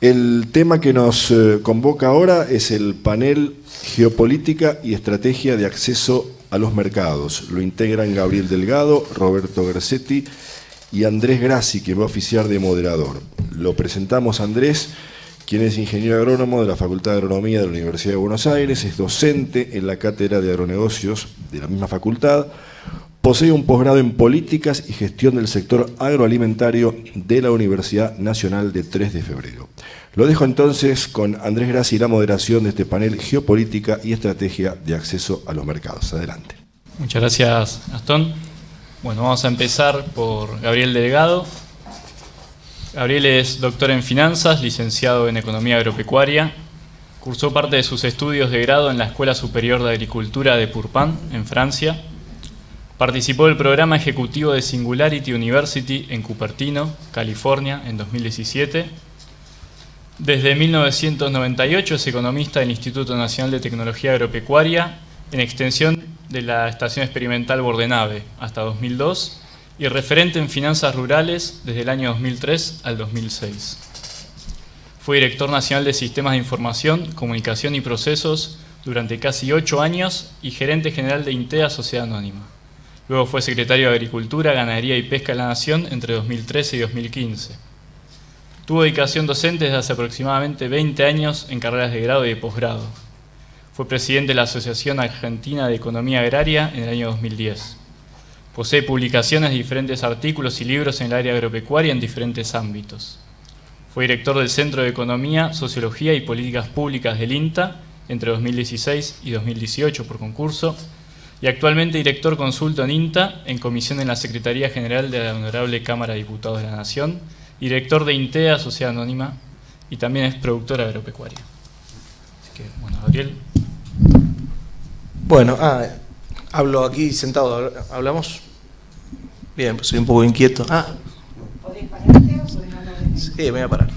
El tema que nos convoca ahora es el panel Geopolítica y Estrategia de Acceso a los Mercados. Lo integran Gabriel Delgado, Roberto Gersetti y Andrés Grassi, que va a oficiar de moderador. Lo presentamos a Andrés, quien es ingeniero agrónomo de la Facultad de Agronomía de la Universidad de Buenos Aires, es docente en la Cátedra de Agronegocios de la misma facultad, posee un posgrado en Políticas y Gestión del Sector Agroalimentario de la Universidad Nacional de 3 de Febrero. Lo dejo entonces con Andrés Grassi y la moderación de este panel Geopolítica y Estrategia de Acceso a los Mercados. Adelante. Muchas gracias, Gastón. Bueno, vamos a empezar por Gabriel Delgado. Gabriel es doctor en Finanzas, licenciado en Economía Agropecuaria. Cursó parte de sus estudios de grado en la Escuela Superior de Agricultura de Purpan, en Francia. Participó del programa ejecutivo de Singularity University en Cupertino, California, en 2017. Desde 1998 es economista del Instituto Nacional de Tecnología Agropecuaria, en extensión de la Estación Experimental Bordenave hasta 2002 y referente en finanzas rurales desde el año 2003 al 2006. Fue director nacional de Sistemas de Información, Comunicación y Procesos durante casi 8 años y gerente general de INTEA Sociedad Anónima. Luego fue secretario de Agricultura, Ganadería y Pesca de la Nación entre 2013 y 2015. Tuvo dedicación docente desde hace aproximadamente 20 años en carreras de grado y de posgrado. Fue presidente de la Asociación Argentina de Economía Agraria en el año 2010. Posee publicaciones de diferentes artículos y libros en el área agropecuaria en diferentes ámbitos. Fue director del Centro de Economía, Sociología y Políticas Públicas del INTA entre 2016 y 2018 por concurso, y actualmente director consulto en INTA, en comisión en la Secretaría General de la Honorable Cámara de Diputados de la Nación, director de INTEA, Sociedad Anónima, y también es productor agropecuaria. Así que, bueno, Gabriel. Bueno, hablo aquí sentado, ¿hablamos? Bien, pues soy un poco inquieto. ¿Podés pararte o podés hablar de mí? Sí, me voy a parar.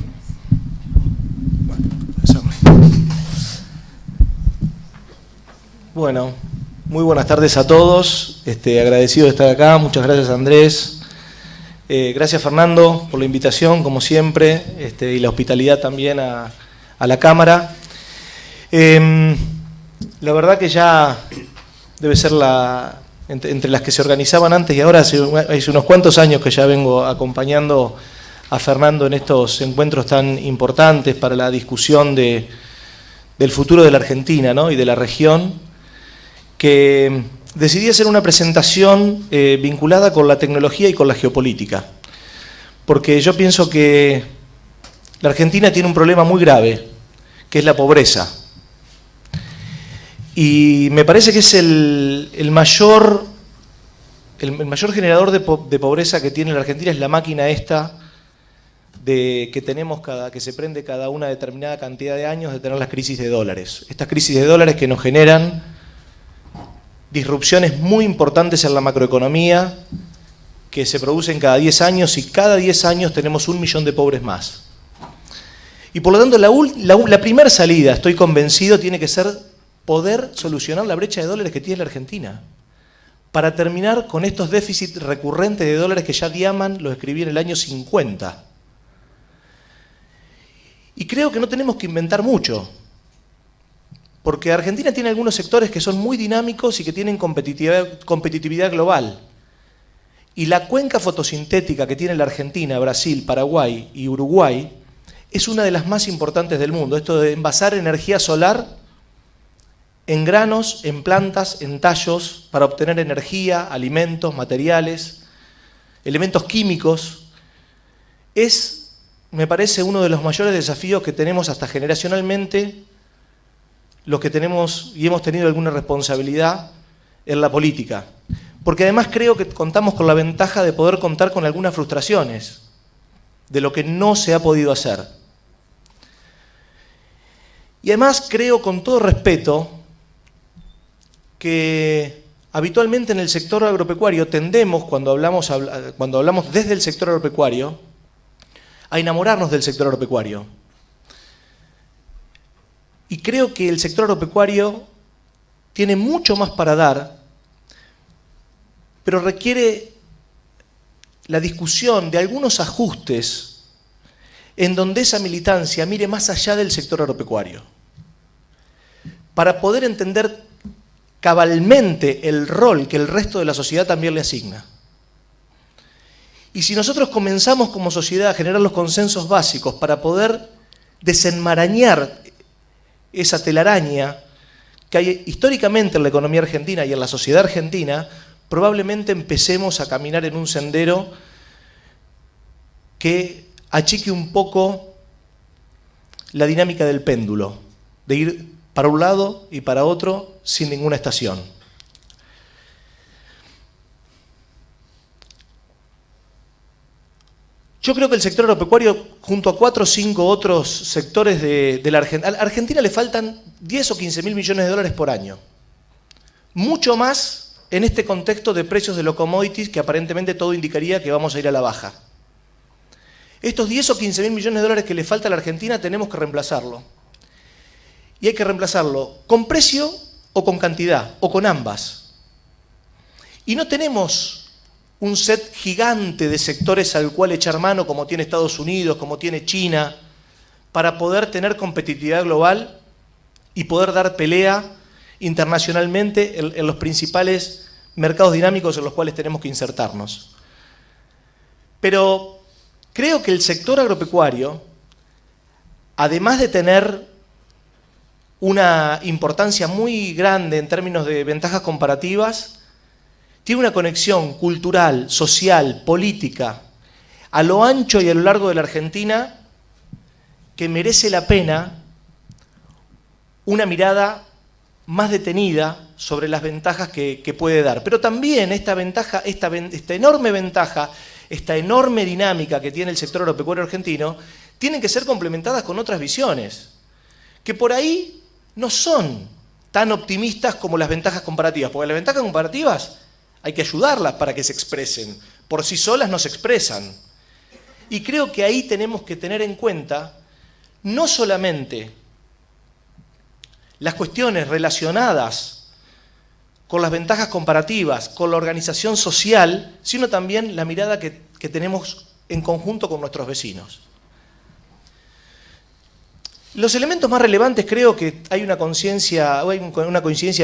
Bueno, muy buenas tardes a todos. Agradecido de estar acá. Muchas gracias, Andrés. Gracias, Fernando, por la invitación, como siempre, y la hospitalidad también a la Cámara. La verdad que ya debe ser entre las que se organizaban antes y ahora, hace unos cuantos años que ya vengo acompañando a Fernando en estos encuentros tan importantes para la discusión del futuro de la Argentina, ¿no? Y de la región, que decidí hacer una presentación vinculada con la tecnología y con la geopolítica, porque yo pienso que la Argentina tiene un problema muy grave, que es la pobreza. Y me parece que es el mayor generador de pobreza que tiene la Argentina, es la máquina esta que tenemos que se prende cada una determinada cantidad de años de tener las crisis de dólares. Estas crisis de dólares que nos generan disrupciones muy importantes en la macroeconomía, que se producen cada 10 años y cada 10 años tenemos 1 millón de pobres más. Y por lo tanto la primera salida, estoy convencido, tiene que ser poder solucionar la brecha de dólares que tiene la Argentina, para terminar con estos déficits recurrentes de dólares que ya Diamant los escribí en el año 50. Y creo que no tenemos que inventar mucho, porque Argentina tiene algunos sectores que son muy dinámicos y que tienen competitividad global. Y la cuenca fotosintética que tiene la Argentina, Brasil, Paraguay y Uruguay es una de las más importantes del mundo. Esto de envasar energía solar en granos, en plantas, en tallos, para obtener energía, alimentos, materiales, elementos químicos, es, me parece, uno de los mayores desafíos que tenemos hasta generacionalmente, los que tenemos y hemos tenido alguna responsabilidad en la política. Porque además creo que contamos con la ventaja de poder contar con algunas frustraciones de lo que no se ha podido hacer. Y además creo, con todo respeto, que habitualmente en el sector agropecuario tendemos, cuando hablamos desde el sector agropecuario, a enamorarnos del sector agropecuario. Y creo que el sector agropecuario tiene mucho más para dar, pero requiere la discusión de algunos ajustes en donde esa militancia mire más allá del sector agropecuario, para poder entender cabalmente el rol que el resto de la sociedad también le asigna. Y si nosotros comenzamos como sociedad a generar los consensos básicos para poder desenmarañar esa telaraña que hay históricamente en la economía argentina y en la sociedad argentina, probablemente empecemos a caminar en un sendero que achique un poco la dinámica del péndulo, de ir para un lado y para otro sin ninguna estación. Yo creo que el sector agropecuario, junto a 4 o 5 otros sectores de la Argentina, a la Argentina le faltan 10 o 15 mil millones de dólares por año. Mucho más en este contexto de precios de los commodities que aparentemente todo indicaría que vamos a ir a la baja. Estos 10 o 15 mil millones de dólares que le falta a la Argentina tenemos que reemplazarlo. Y hay que reemplazarlo con precio o con cantidad, o con ambas. Y no tenemos un set gigante de sectores al cual echar mano, como tiene Estados Unidos, como tiene China, para poder tener competitividad global y poder dar pelea internacionalmente en los principales mercados dinámicos en los cuales tenemos que insertarnos. Pero creo que el sector agropecuario, además de tener una importancia muy grande en términos de ventajas comparativas, tiene una conexión cultural, social, política, a lo ancho y a lo largo de la Argentina, que merece la pena una mirada más detenida sobre las ventajas que puede dar. Pero también esta enorme ventaja, esta enorme dinámica que tiene el sector agropecuario argentino, tienen que ser complementadas con otras visiones, que por ahí no son tan optimistas como las ventajas comparativas, porque las ventajas comparativas hay que ayudarlas para que se expresen. Por sí solas no se expresan. Y creo que ahí tenemos que tener en cuenta no solamente las cuestiones relacionadas con las ventajas comparativas, con la organización social, sino también la mirada que tenemos en conjunto con nuestros vecinos. Los elementos más relevantes, creo que hay una coincidencia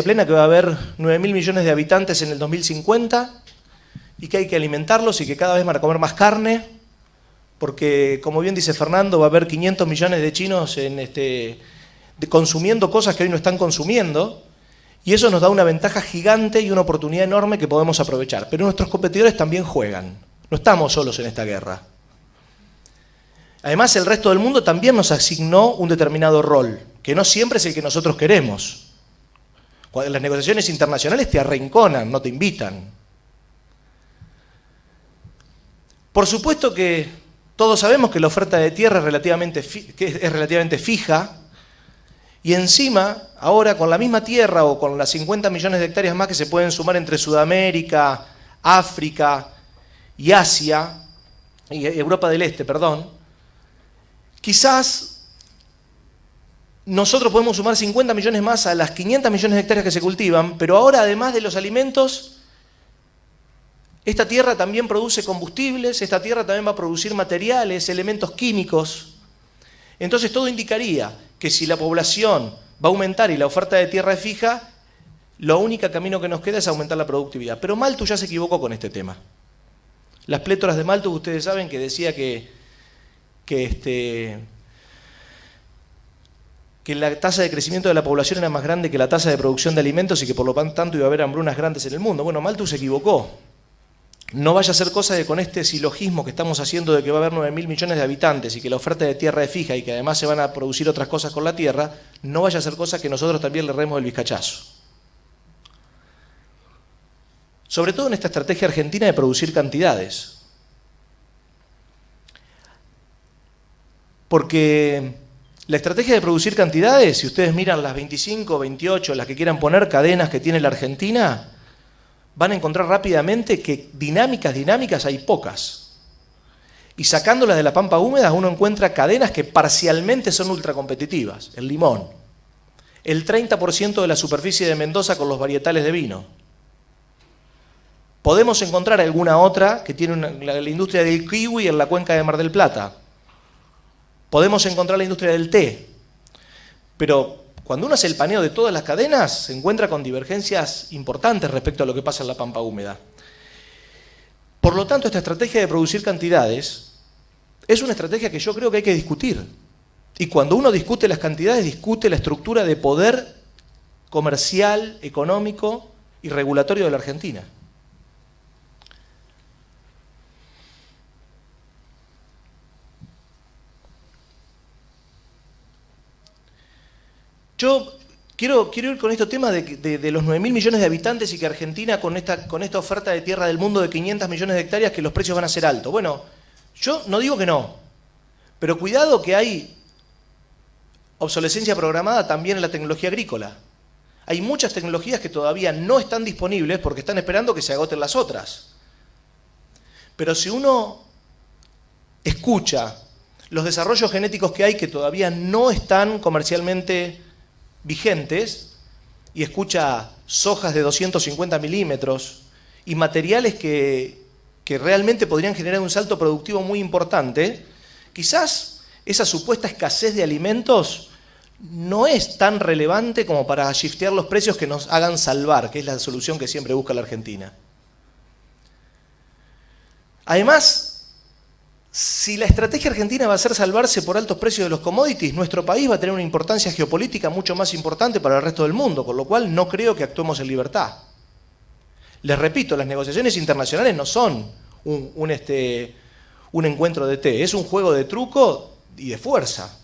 plena que va a haber 9.000 millones de habitantes en el 2050 y que hay que alimentarlos y que cada vez van a comer más carne, porque, como bien dice Fernando, va a haber 500 millones de chinos consumiendo cosas que hoy no están consumiendo, y eso nos da una ventaja gigante y una oportunidad enorme que podemos aprovechar. Pero nuestros competidores también juegan, no estamos solos en esta guerra. Además, el resto del mundo también nos asignó un determinado rol, que no siempre es el que nosotros queremos. Cuando las negociaciones internacionales te arrinconan, no te invitan. Por supuesto que todos sabemos que la oferta de tierra es relativamente fija, y encima, ahora con la misma tierra o con las 50 millones de hectáreas más que se pueden sumar entre Sudamérica, África y Asia, y Europa del Este, quizás nosotros podemos sumar 50 millones más a las 500 millones de hectáreas que se cultivan, pero ahora, además de los alimentos, esta tierra también produce combustibles, esta tierra también va a producir materiales, elementos químicos. Entonces todo indicaría que si la población va a aumentar y la oferta de tierra es fija, lo único camino que nos queda es aumentar la productividad. Pero Malthus ya se equivocó con este tema. Las plétoras de Malthus, ustedes saben que decía que la tasa de crecimiento de la población era más grande que la tasa de producción de alimentos y que por lo tanto iba a haber hambrunas grandes en el mundo. Bueno, Malthus se equivocó. No vaya a ser cosa de con este silogismo que estamos haciendo de que va a haber 9.000 millones de habitantes y que la oferta de tierra es fija y que además se van a producir otras cosas con la tierra, no vaya a ser cosa que nosotros también le remos el vizcachazo. Sobre todo en esta estrategia argentina de producir cantidades. Porque la estrategia de producir cantidades, si ustedes miran las 25, 28, las que quieran poner, cadenas que tiene la Argentina, van a encontrar rápidamente que dinámicas hay pocas. Y sacándolas de la pampa húmeda uno encuentra cadenas que parcialmente son ultracompetitivas. El limón. El 30% de la superficie de Mendoza con los varietales de vino. Podemos encontrar alguna otra que tiene la industria del kiwi en la cuenca de Mar del Plata. Podemos encontrar la industria del té, pero cuando uno hace el paneo de todas las cadenas, se encuentra con divergencias importantes respecto a lo que pasa en la pampa húmeda. Por lo tanto, esta estrategia de producir cantidades es una estrategia que yo creo que hay que discutir. Y cuando uno discute las cantidades, discute la estructura de poder comercial, económico y regulatorio de la Argentina. Yo quiero ir con este tema de los 9.000 millones de habitantes y que Argentina con esta oferta de tierra del mundo de 500 millones de hectáreas que los precios van a ser altos. Bueno, yo no digo que no, pero cuidado que hay obsolescencia programada también en la tecnología agrícola. Hay muchas tecnologías que todavía no están disponibles porque están esperando que se agoten las otras. Pero si uno escucha los desarrollos genéticos que hay que todavía no están comercialmente vigentes y escucha sojas de 250 milímetros y materiales que realmente podrían generar un salto productivo muy importante, quizás esa supuesta escasez de alimentos no es tan relevante como para shiftear los precios que nos hagan salvar, que es la solución que siempre busca la Argentina. Además, si la estrategia argentina va a ser salvarse por altos precios de los commodities, nuestro país va a tener una importancia geopolítica mucho más importante para el resto del mundo, con lo cual no creo que actuemos en libertad. Les repito, las negociaciones internacionales no son un encuentro de té, es un juego de truco y de fuerza.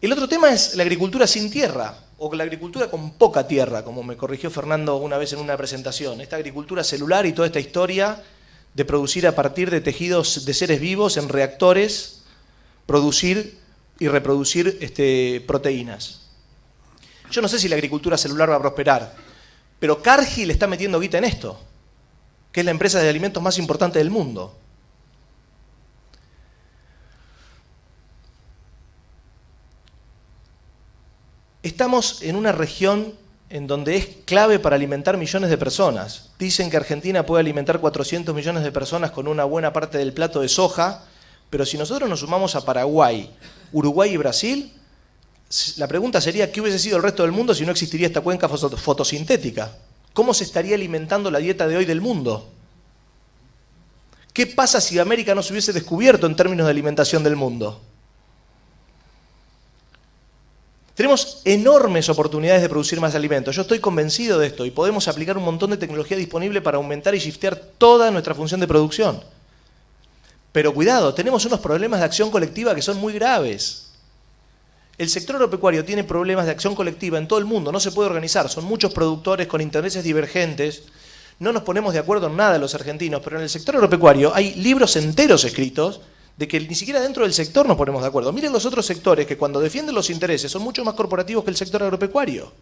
El otro tema es la agricultura sin tierra, o la agricultura con poca tierra, como me corrigió Fernando una vez en una presentación. Esta agricultura celular y toda esta historia de producir a partir de tejidos de seres vivos en reactores, producir y reproducir proteínas. Yo no sé si la agricultura celular va a prosperar, pero Cargill está metiendo guita en esto, que es la empresa de alimentos más importante del mundo. Estamos en una región en donde es clave para alimentar millones de personas. Dicen que Argentina puede alimentar 400 millones de personas con una buena parte del plato de soja, pero si nosotros nos sumamos a Paraguay, Uruguay y Brasil, la pregunta sería ¿qué hubiese sido el resto del mundo si no existiría esta cuenca fotosintética? ¿Cómo se estaría alimentando la dieta de hoy del mundo? ¿Qué pasa si América no se hubiese descubierto en términos de alimentación del mundo? Tenemos enormes oportunidades de producir más alimentos. Yo estoy convencido de esto y podemos aplicar un montón de tecnología disponible para aumentar y shiftear toda nuestra función de producción. Pero cuidado, tenemos unos problemas de acción colectiva que son muy graves. El sector agropecuario tiene problemas de acción colectiva en todo el mundo, no se puede organizar, son muchos productores con intereses divergentes, no nos ponemos de acuerdo en nada los argentinos, pero en el sector agropecuario hay libros enteros escritos de que ni siquiera dentro del sector nos ponemos de acuerdo. Miren los otros sectores que cuando defienden los intereses son mucho más corporativos que el sector agropecuario.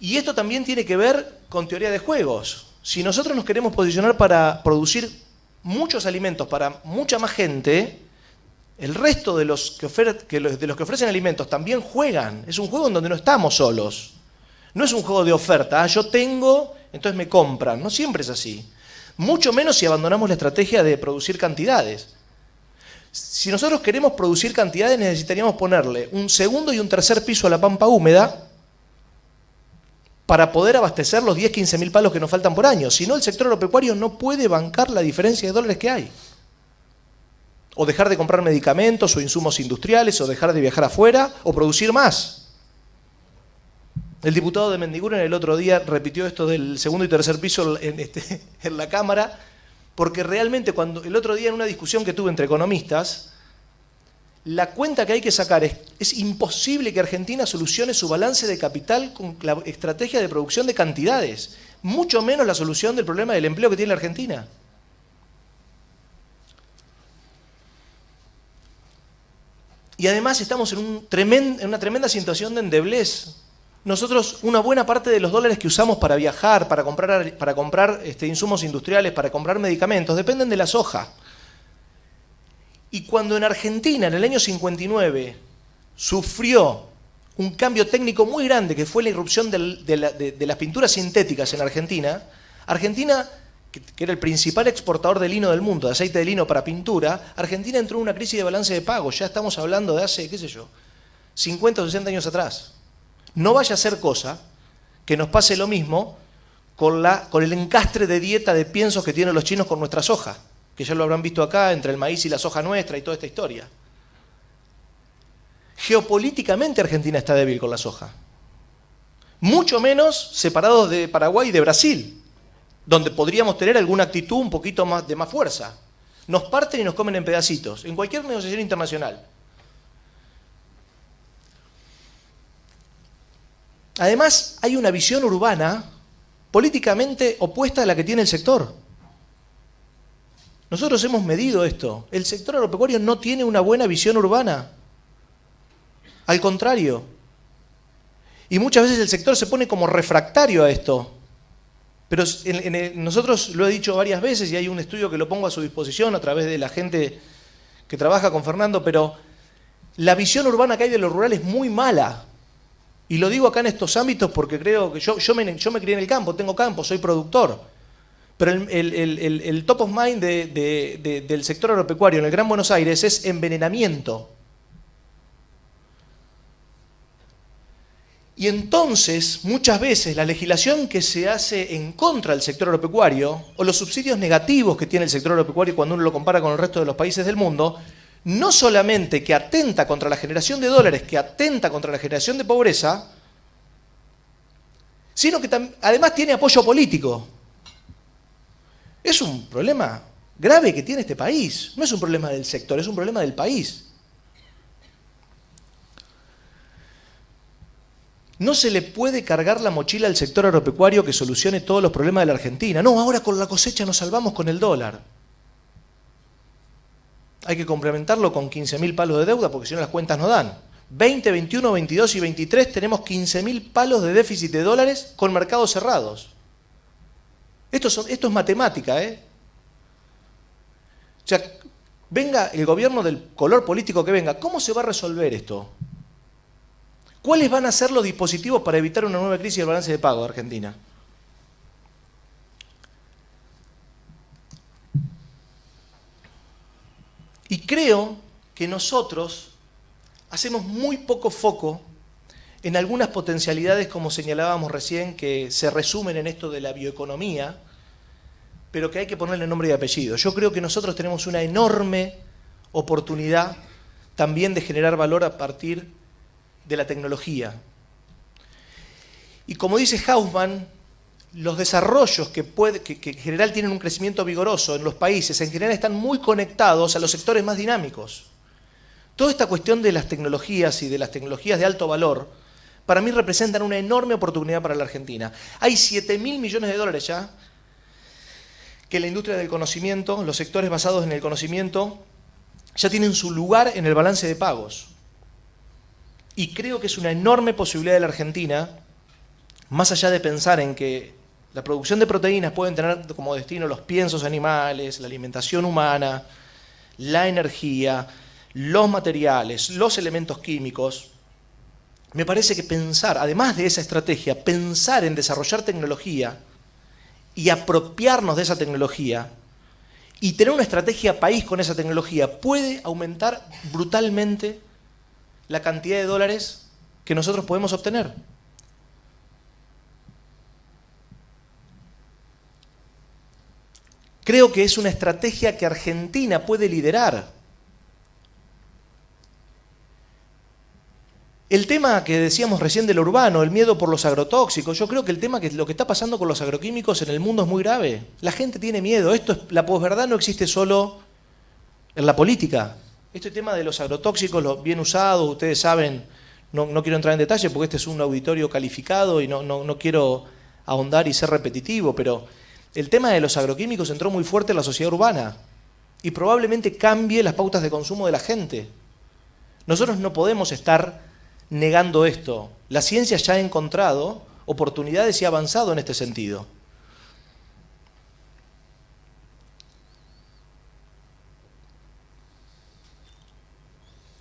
Y esto también tiene que ver con teoría de juegos. Si nosotros nos queremos posicionar para producir muchos alimentos para mucha más gente, el resto de los que ofrecen alimentos también juegan. Es un juego en donde no estamos solos. No es un juego de oferta. Yo tengo, entonces me compran. No siempre es así. Mucho menos si abandonamos la estrategia de producir cantidades. Si nosotros queremos producir cantidades, necesitaríamos ponerle un segundo y un tercer piso a la pampa húmeda para poder abastecer los 10, 15.000 palos que nos faltan por año. Si no, el sector agropecuario no puede bancar la diferencia de dólares que hay. O dejar de comprar medicamentos o insumos industriales, o dejar de viajar afuera, o producir más. El diputado de Mendiguren el otro día repitió esto del segundo y tercer piso en la Cámara, porque realmente el otro día en una discusión que tuve entre economistas, la cuenta que hay que sacar es imposible que Argentina solucione su balance de capital con la estrategia de producción de cantidades, mucho menos la solución del problema del empleo que tiene la Argentina. Y además estamos en una tremenda situación de endeblez. Nosotros, una buena parte de los dólares que usamos para viajar, para comprar insumos industriales, para comprar medicamentos, dependen de la soja. Y cuando en Argentina, en el año 59, sufrió un cambio técnico muy grande, que fue la irrupción de las pinturas sintéticas en Argentina, Argentina, que era el principal exportador de lino del mundo, de aceite de lino para pintura, Argentina entró en una crisis de balance de pagos. Ya estamos hablando de hace, qué sé yo, 50 o 60 años atrás. No vaya a ser cosa que nos pase lo mismo con el encastre de dieta de piensos que tienen los chinos con nuestra soja, que ya lo habrán visto acá, entre el maíz y la soja nuestra y toda esta historia. Geopolíticamente Argentina está débil con la soja. Mucho menos separados de Paraguay y de Brasil, donde podríamos tener alguna actitud un poquito más de más fuerza. Nos parten y nos comen en pedacitos, en cualquier negociación internacional. Además, hay una visión urbana políticamente opuesta a la que tiene el sector. Nosotros hemos medido esto. El sector agropecuario no tiene una buena visión urbana. Al contrario. Y muchas veces el sector se pone como refractario a esto. Pero nosotros lo he dicho varias veces y hay un estudio que lo pongo a su disposición a través de la gente que trabaja con Fernando, pero la visión urbana que hay de lo rural es muy mala. Y lo digo acá en estos ámbitos porque creo que yo me crié en el campo, tengo campo, soy productor. Pero el top of mind del sector agropecuario en el Gran Buenos Aires es envenenamiento. Y entonces, muchas veces, la legislación que se hace en contra del sector agropecuario, o los subsidios negativos que tiene el sector agropecuario cuando uno lo compara con el resto de los países del mundo, no solamente que atenta contra la generación de dólares, que atenta contra la generación de pobreza, sino que además tiene apoyo político. Es un problema grave que tiene este país. No es un problema del sector, es un problema del país. No se le puede cargar la mochila al sector agropecuario que solucione todos los problemas de la Argentina. No, ahora con la cosecha nos salvamos con el dólar. Hay que complementarlo con 15.000 palos de deuda porque si no las cuentas no dan. 20, 21, 22 y 23 tenemos 15.000 palos de déficit de dólares con mercados cerrados. Esto es matemática, ¿eh? O sea, venga el gobierno del color político que venga, ¿cómo se va a resolver esto? ¿Cuáles van a ser los dispositivos para evitar una nueva crisis del balance de pago de Argentina? Y creo que nosotros hacemos muy poco foco en algunas potencialidades, como señalábamos recién, que se resumen en esto de la bioeconomía, pero que hay que ponerle nombre y apellido. Yo creo que nosotros tenemos una enorme oportunidad también de generar valor a partir de la tecnología. Y como dice Hausmann, los desarrollos que en general tienen un crecimiento vigoroso en los países, en general están muy conectados a los sectores más dinámicos. Toda esta cuestión de las tecnologías y de las tecnologías de alto valor, para mí representan una enorme oportunidad para la Argentina. Hay 7.000 millones de dólares ya que la industria del conocimiento, los sectores basados en el conocimiento, ya tienen su lugar en el balance de pagos. Y creo que es una enorme posibilidad de la Argentina, más allá de pensar en que la producción de proteínas pueden tener como destino los piensos animales, la alimentación humana, la energía, los materiales, los elementos químicos. Me parece que pensar, además de esa estrategia, pensar en desarrollar tecnología y apropiarnos de esa tecnología y tener una estrategia país con esa tecnología puede aumentar brutalmente la cantidad de dólares que nosotros podemos obtener. Creo que es una estrategia que Argentina puede liderar. El tema que decíamos recién del urbano, el miedo por los agrotóxicos, yo creo que el tema que lo que está pasando con los agroquímicos en el mundo es muy grave. La gente tiene miedo. La posverdad no existe solo en la política. Este tema de los agrotóxicos, los bien usados, ustedes saben, no quiero entrar en detalle porque este es un auditorio calificado y no quiero ahondar y ser repetitivo, pero el tema de los agroquímicos entró muy fuerte en la sociedad urbana y probablemente cambie las pautas de consumo de la gente. Nosotros no podemos estar negando esto. La ciencia ya ha encontrado oportunidades y ha avanzado en este sentido.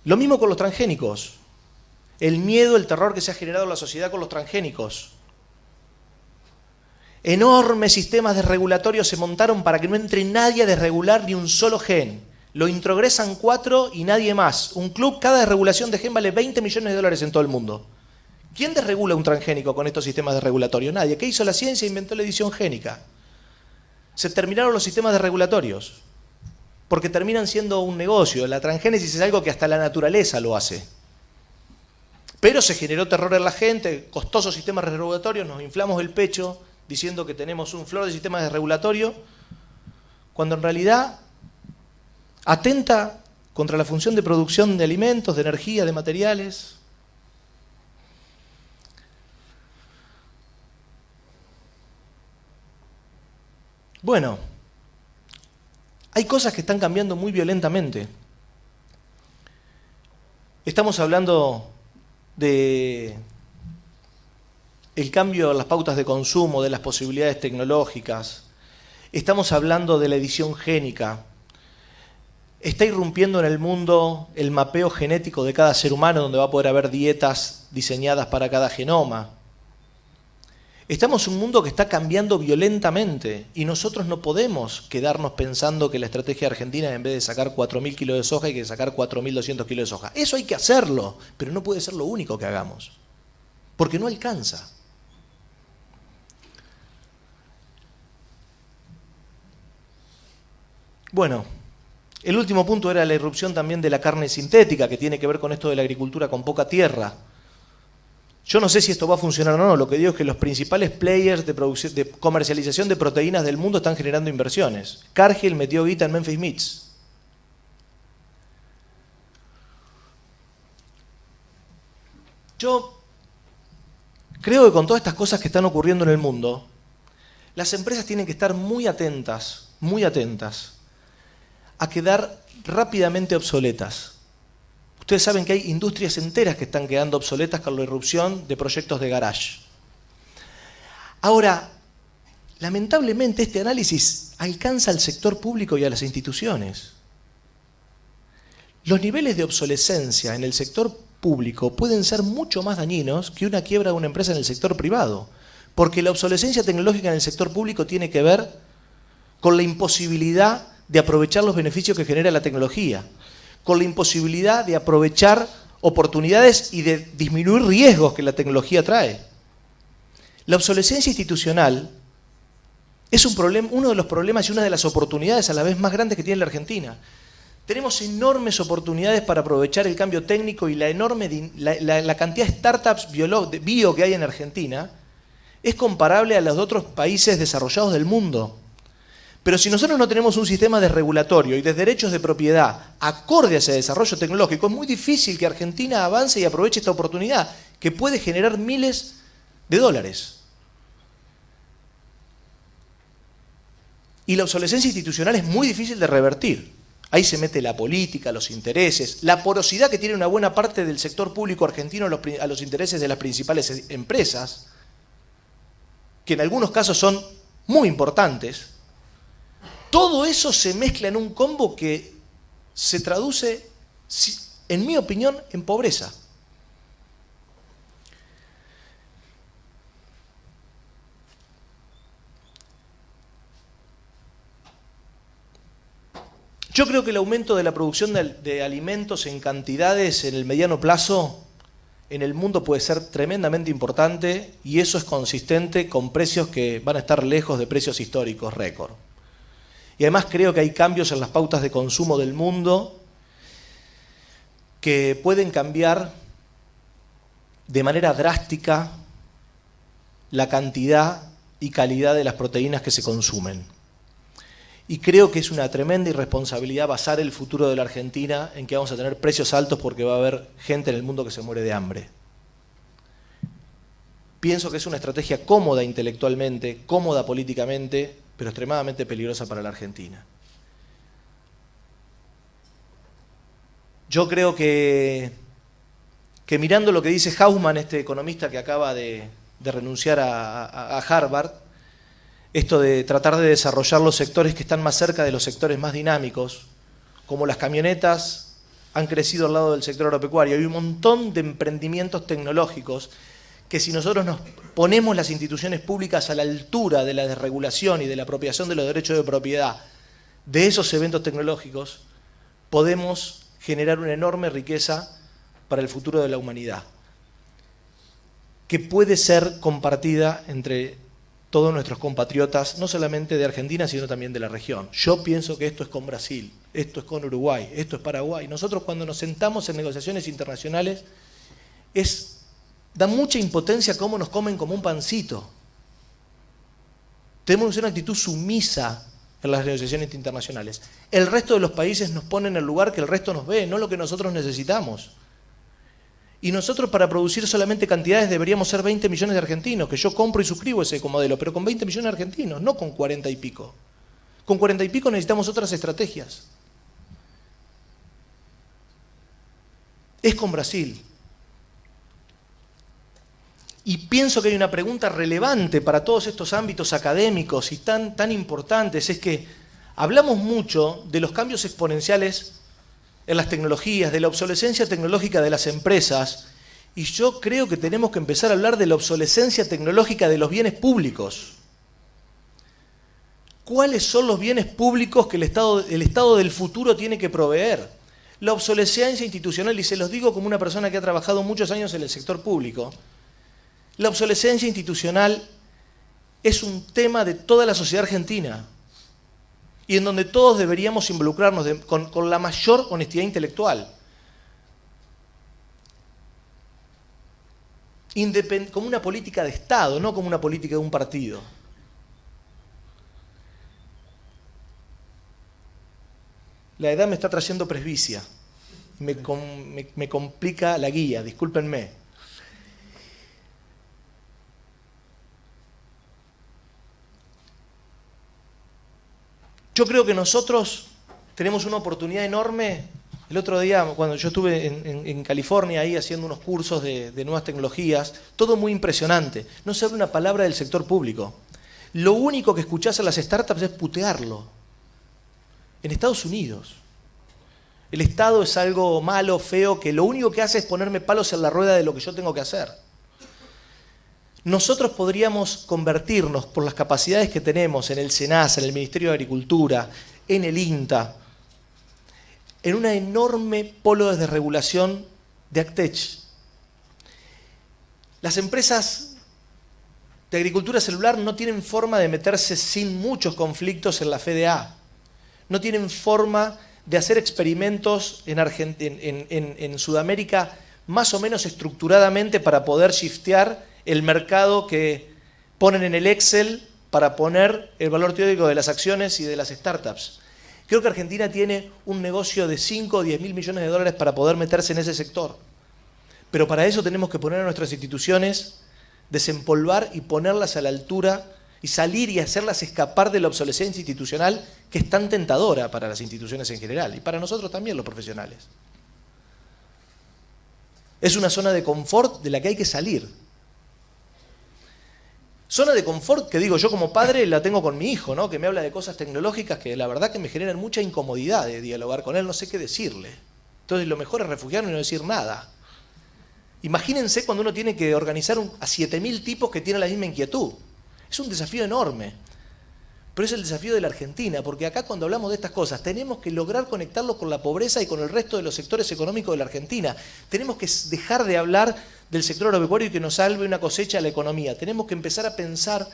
Lo mismo con los transgénicos. El miedo, el terror que se ha generado en la sociedad con los transgénicos. Enormes sistemas desregulatorios se montaron para que no entre nadie a desregular ni un solo gen. Lo introgresan 4 y nadie más. Un club, cada desregulación de gen vale 20 millones de dólares en todo el mundo. ¿Quién desregula un transgénico con estos sistemas desregulatorios? Nadie. ¿Qué hizo la ciencia? Inventó la edición génica. Se terminaron los sistemas desregulatorios, porque terminan siendo un negocio. La transgénesis es algo que hasta la naturaleza lo hace. Pero se generó terror en la gente, costosos sistemas regulatorios, nos inflamos el pecho diciendo que tenemos un flor de sistemas desregulatorios, cuando en realidad atenta contra la función de producción de alimentos, de energía, de materiales. Bueno, hay cosas que están cambiando muy violentamente. Estamos hablando de el cambio en las pautas de consumo, de las posibilidades tecnológicas. Estamos hablando de la edición génica. Está irrumpiendo en el mundo el mapeo genético de cada ser humano, donde va a poder haber dietas diseñadas para cada genoma. Estamos en un mundo que está cambiando violentamente y nosotros no podemos quedarnos pensando que la estrategia argentina, en vez de sacar 4.000 kilos de soja, hay que sacar 4.200 kilos de soja. Eso hay que hacerlo, pero no puede ser lo único que hagamos, porque no alcanza. Bueno, el último punto era la irrupción también de la carne sintética, que tiene que ver con esto de la agricultura con poca tierra. Yo no sé si esto va a funcionar o no, lo que digo es que los principales players de comercialización de proteínas del mundo están generando inversiones. Cargill metió guita en Memphis Meats. Yo creo que con todas estas cosas que están ocurriendo en el mundo, las empresas tienen que estar muy atentas a quedar rápidamente obsoletas. Ustedes saben que hay industrias enteras que están quedando obsoletas con la irrupción de proyectos de garage. Ahora, lamentablemente este análisis alcanza al sector público y a las instituciones. Los niveles de obsolescencia en el sector público pueden ser mucho más dañinos que una quiebra de una empresa en el sector privado, porque la obsolescencia tecnológica en el sector público tiene que ver con la imposibilidad de aprovechar los beneficios que genera la tecnología, con la imposibilidad de aprovechar oportunidades y de disminuir riesgos que la tecnología trae. La obsolescencia institucional es uno de los problemas y una de las oportunidades a la vez más grandes que tiene la Argentina. Tenemos enormes oportunidades para aprovechar el cambio técnico y la cantidad de startups bio que hay en Argentina es comparable a los de otros países desarrollados del mundo. Pero si nosotros no tenemos un sistema desregulatorio y de derechos de propiedad acorde a ese desarrollo tecnológico, es muy difícil que Argentina avance y aproveche esta oportunidad, que puede generar miles de dólares. Y la obsolescencia institucional es muy difícil de revertir. Ahí se mete la política, los intereses, la porosidad que tiene una buena parte del sector público argentino a los intereses de las principales empresas, que en algunos casos son muy importantes. Todo eso se mezcla en un combo que se traduce, en mi opinión, en pobreza. Yo creo que el aumento de la producción de alimentos en cantidades en el mediano plazo en el mundo puede ser tremendamente importante y eso es consistente con precios que van a estar lejos de precios históricos récord. Y además creo que hay cambios en las pautas de consumo del mundo que pueden cambiar de manera drástica la cantidad y calidad de las proteínas que se consumen. Y creo que es una tremenda irresponsabilidad basar el futuro de la Argentina en que vamos a tener precios altos porque va a haber gente en el mundo que se muere de hambre. Pienso que es una estrategia cómoda intelectualmente, cómoda políticamente, pero extremadamente peligrosa para la Argentina. Yo creo que mirando lo que dice Hausman, este economista que acaba de renunciar a Harvard, esto de tratar de desarrollar los sectores que están más cerca de los sectores más dinámicos, como las camionetas han crecido al lado del sector agropecuario, hay un montón de emprendimientos tecnológicos que si nosotros nos ponemos las instituciones públicas a la altura de la desregulación y de la apropiación de los derechos de propiedad de esos eventos tecnológicos, podemos generar una enorme riqueza para el futuro de la humanidad, que puede ser compartida entre todos nuestros compatriotas, no solamente de Argentina, sino también de la región. Yo pienso que esto es con Brasil, esto es con Uruguay, esto es Paraguay. Nosotros cuando nos sentamos en negociaciones internacionales, da mucha impotencia cómo nos comen como un pancito. Tenemos que ser una actitud sumisa en las negociaciones internacionales. El resto de los países nos pone en el lugar que el resto nos ve, no lo que nosotros necesitamos. Y nosotros para producir solamente cantidades deberíamos ser 20 millones de argentinos, que yo compro y suscribo ese ecomodelo, pero con 20 millones de argentinos, no con 40 y pico. Con 40 y pico necesitamos otras estrategias. Es con Brasil. Y pienso que hay una pregunta relevante para todos estos ámbitos académicos y tan importantes, es que hablamos mucho de los cambios exponenciales en las tecnologías, de la obsolescencia tecnológica de las empresas, y yo creo que tenemos que empezar a hablar de la obsolescencia tecnológica de los bienes públicos. ¿Cuáles son los bienes públicos que el Estado del futuro tiene que proveer? La obsolescencia institucional, y se los digo como una persona que ha trabajado muchos años en el sector público, la obsolescencia institucional es un tema de toda la sociedad argentina y en donde todos deberíamos involucrarnos con la mayor honestidad intelectual. Como una política de Estado, no como una política de un partido. La edad me está trayendo presbicia, me complica la guía, discúlpenme. Yo creo que nosotros tenemos una oportunidad enorme. El otro día, cuando yo estuve en California, ahí haciendo unos cursos de nuevas tecnologías, todo muy impresionante. No se habla una palabra del sector público. Lo único que escuchás a las startups es putearlo. En Estados Unidos. El Estado es algo malo, feo, que lo único que hace es ponerme palos en la rueda de lo que yo tengo que hacer. Nosotros podríamos convertirnos, por las capacidades que tenemos en el SENASA, en el Ministerio de Agricultura, en el INTA, en una enorme polo de desregulación de AgTech. Las empresas de agricultura celular no tienen forma de meterse sin muchos conflictos en la FDA. No tienen forma de hacer experimentos en Sudamérica más o menos estructuradamente para poder shiftear el mercado que ponen en el Excel para poner el valor teórico de las acciones y de las startups. Creo que Argentina tiene un negocio de 5 o 10 mil millones de dólares para poder meterse en ese sector. Pero para eso tenemos que poner a nuestras instituciones, desempolvar y ponerlas a la altura y salir y hacerlas escapar de la obsolescencia institucional que es tan tentadora para las instituciones en general y para nosotros también los profesionales. Es una zona de confort de la que hay que salir. Zona de confort que digo yo como padre la tengo con mi hijo, ¿no? Que me habla de cosas tecnológicas que la verdad que me generan mucha incomodidad de dialogar con él, no sé qué decirle. Entonces lo mejor es refugiarme y no decir nada. Imagínense cuando uno tiene que organizar a 7.000 tipos que tienen la misma inquietud. Es un desafío enorme, pero es el desafío de la Argentina, porque acá cuando hablamos de estas cosas tenemos que lograr conectarlo con la pobreza y con el resto de los sectores económicos de la Argentina. Tenemos que dejar de hablar del sector agropecuario y que nos salve una cosecha a la economía. Tenemos que empezar a pensar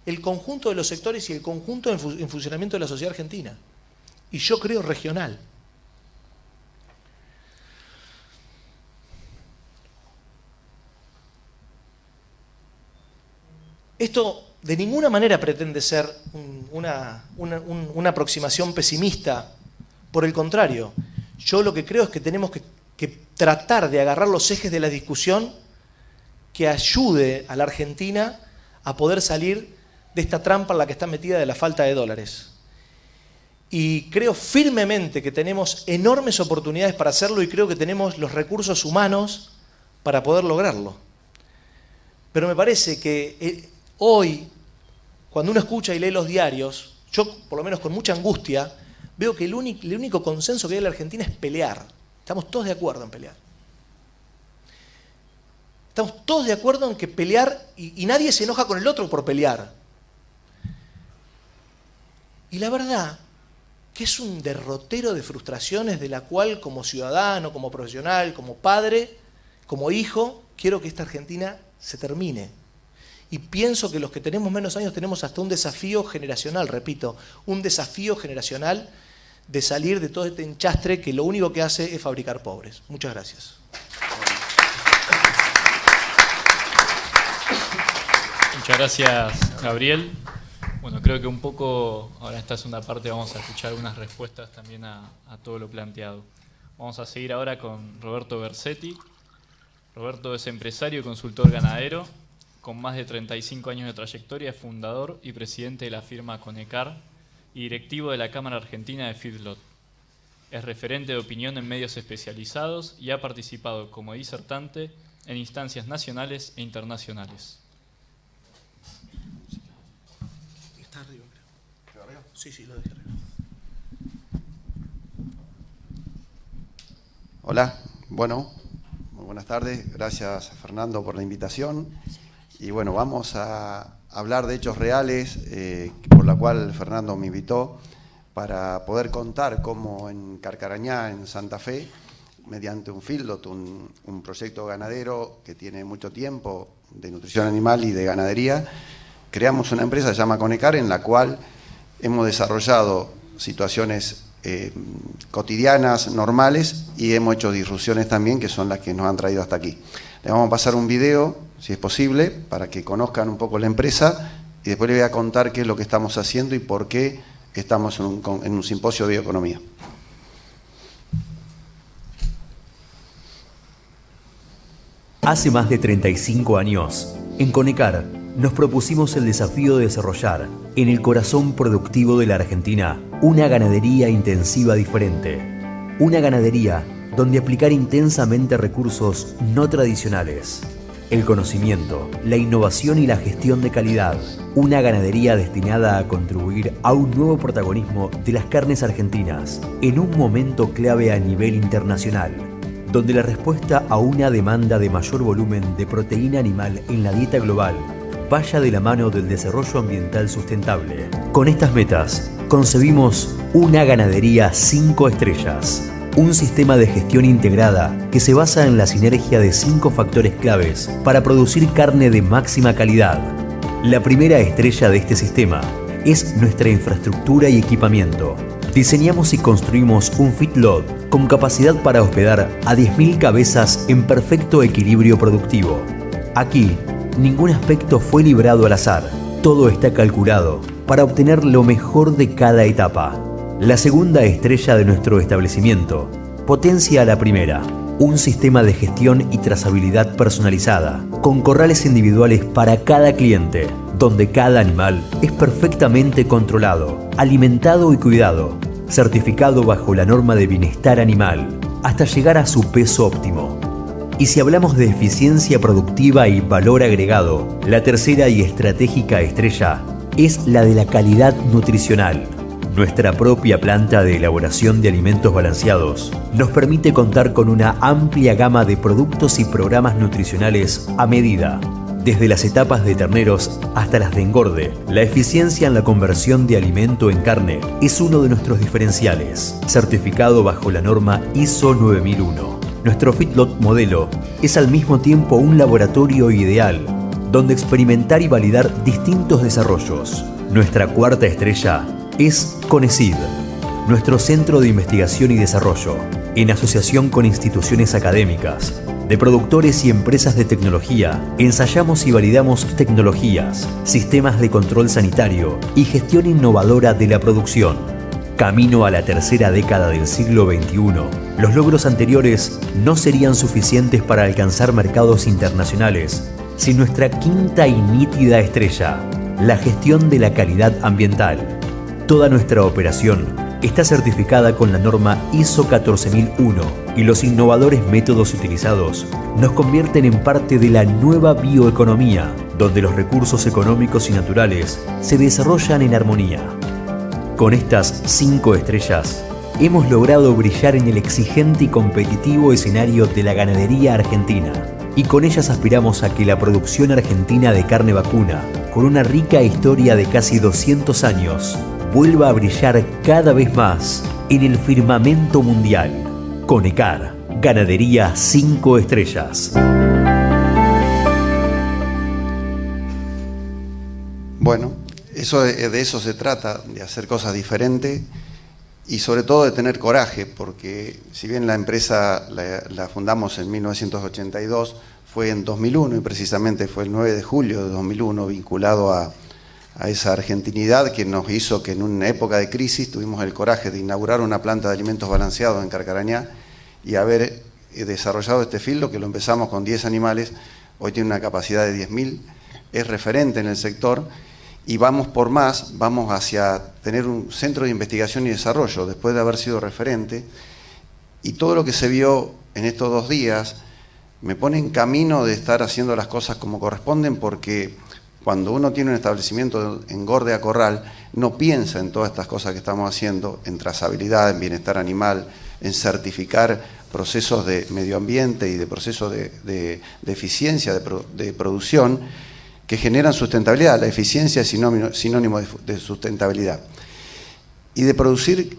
el conjunto de los sectores y el conjunto en funcionamiento de la sociedad argentina. Y yo creo regional. Esto de ninguna manera pretende ser una aproximación pesimista. Por el contrario, yo lo que creo es que tenemos que tratar de agarrar los ejes de la discusión que ayude a la Argentina a poder salir de esta trampa en la que está metida de la falta de dólares. Y creo firmemente que tenemos enormes oportunidades para hacerlo y creo que tenemos los recursos humanos para poder lograrlo. Pero me parece que hoy, cuando uno escucha y lee los diarios, yo por lo menos con mucha angustia, veo que el único consenso que hay en la Argentina es pelear. Estamos todos de acuerdo en pelear. Estamos todos de acuerdo en que pelear, y nadie se enoja con el otro por pelear. Y la verdad que es un derrotero de frustraciones de la cual como ciudadano, como profesional, como padre, como hijo, quiero que esta Argentina se termine. Y pienso que los que tenemos menos años tenemos hasta un desafío generacional, repito, un desafío generacional de salir de todo este enchastre que lo único que hace es fabricar pobres. Muchas gracias. Muchas gracias, Gabriel. Bueno, creo que un poco, ahora esta segunda parte vamos a escuchar algunas respuestas también a todo lo planteado. Vamos a seguir ahora con Roberto Gersetti. Roberto es empresario y consultor ganadero, con más de 35 años de trayectoria, es fundador y presidente de la firma Conecar y directivo de la Cámara Argentina de Feedlot. Es referente de opinión en medios especializados y ha participado como disertante en instancias nacionales e internacionales. Está arriba, creo. ¿Arriba? Sí, lo dejé arriba. Hola, bueno, muy buenas tardes. Gracias, Fernando, por la invitación. Y bueno, vamos a hablar de hechos reales, por la cual Fernando me invitó, para poder contar cómo en Carcarañá, en Santa Fe, mediante un feedlot, un proyecto ganadero que tiene mucho tiempo de nutrición animal y de ganadería, creamos una empresa que se llama Conecar, en la cual hemos desarrollado situaciones cotidianas, normales, y hemos hecho disrupciones también, que son las que nos han traído hasta aquí. Les vamos a pasar un video, si es posible, para que conozcan un poco la empresa, y después les voy a contar qué es lo que estamos haciendo y por qué estamos en un simposio de bioeconomía. Hace más de 35 años, en Conecar, nos propusimos el desafío de desarrollar, en el corazón productivo de la Argentina, una ganadería intensiva diferente. Una ganadería donde aplicar intensamente recursos no tradicionales. El conocimiento, la innovación y la gestión de calidad. Una ganadería destinada a contribuir a un nuevo protagonismo de las carnes argentinas, en un momento clave a nivel internacional, donde la respuesta a una demanda de mayor volumen de proteína animal en la dieta global vaya de la mano del desarrollo ambiental sustentable. Con estas metas, concebimos una ganadería 5 estrellas, un sistema de gestión integrada que se basa en la sinergia de 5 factores claves para producir carne de máxima calidad. La primera estrella de este sistema es nuestra infraestructura y equipamiento. Diseñamos y construimos un feedlot con capacidad para hospedar a 10.000 cabezas en perfecto equilibrio productivo. Aquí, ningún aspecto fue librado al azar. Todo está calculado para obtener lo mejor de cada etapa. La segunda estrella de nuestro establecimiento potencia a la primera. Un sistema de gestión y trazabilidad personalizada, con corrales individuales para cada cliente, donde cada animal es perfectamente controlado, alimentado y cuidado, certificado bajo la norma de bienestar animal, hasta llegar a su peso óptimo. Y si hablamos de eficiencia productiva y valor agregado, la tercera y estratégica estrella es la de la calidad nutricional. Nuestra propia planta de elaboración de alimentos balanceados nos permite contar con una amplia gama de productos y programas nutricionales a medida. Desde las etapas de terneros hasta las de engorde, la eficiencia en la conversión de alimento en carne es uno de nuestros diferenciales, certificado bajo la norma ISO 9001. Nuestro feedlot modelo es al mismo tiempo un laboratorio ideal, donde experimentar y validar distintos desarrollos. Nuestra cuarta estrella es CONECID, nuestro centro de investigación y desarrollo, en asociación con instituciones académicas, de productores y empresas de tecnología. Ensayamos y validamos tecnologías, sistemas de control sanitario y gestión innovadora de la producción. Camino a la tercera década del siglo XXI, los logros anteriores no serían suficientes para alcanzar mercados internacionales sin nuestra quinta y nítida estrella, la gestión de la calidad ambiental. Toda nuestra operación está certificada con la norma ISO 14001 y los innovadores métodos utilizados nos convierten en parte de la nueva bioeconomía, donde los recursos económicos y naturales se desarrollan en armonía. Con estas 5 estrellas, hemos logrado brillar en el exigente y competitivo escenario de la ganadería argentina y con ellas aspiramos a que la producción argentina de carne vacuna, con una rica historia de casi 200 años, vuelva a brillar cada vez más en el firmamento mundial. Conecar, ganadería 5 estrellas. Bueno, de eso se trata, de hacer cosas diferentes y sobre todo de tener coraje, porque si bien la empresa la fundamos en 1982, fue en 2001 y precisamente fue el 9 de julio de 2001, vinculado a esa argentinidad que nos hizo que en una época de crisis tuvimos el coraje de inaugurar una planta de alimentos balanceados en Carcarañá y haber desarrollado este fildo, que lo empezamos con 10 animales, hoy tiene una capacidad de 10.000, es referente en el sector. Y vamos por más, vamos hacia tener un centro de investigación y desarrollo, después de haber sido referente. Y todo lo que se vio en estos 2 días me pone en camino de estar haciendo las cosas como corresponden, porque cuando uno tiene un establecimiento en engorde a corral, no piensa en todas estas cosas que estamos haciendo, en trazabilidad, en bienestar animal, en certificar procesos de medio ambiente y de procesos de eficiencia de producción, que generan sustentabilidad. La eficiencia es sinónimo de sustentabilidad. Y de producir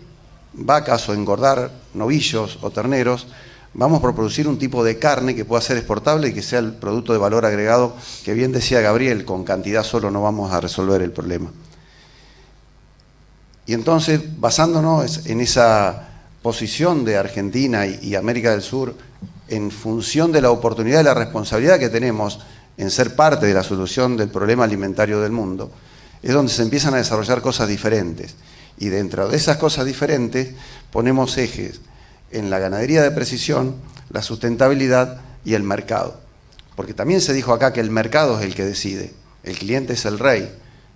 vacas o engordar novillos o terneros, vamos por producir un tipo de carne que pueda ser exportable y que sea el producto de valor agregado, que bien decía Gabriel, con cantidad solo no vamos a resolver el problema. Y entonces, basándonos en esa posición de Argentina y América del Sur, en función de la oportunidad y la responsabilidad que tenemos en ser parte de la solución del problema alimentario del mundo, es donde se empiezan a desarrollar cosas diferentes. Y dentro de esas cosas diferentes ponemos ejes en la ganadería de precisión, la sustentabilidad y el mercado. Porque también se dijo acá que el mercado es el que decide, el cliente es el rey,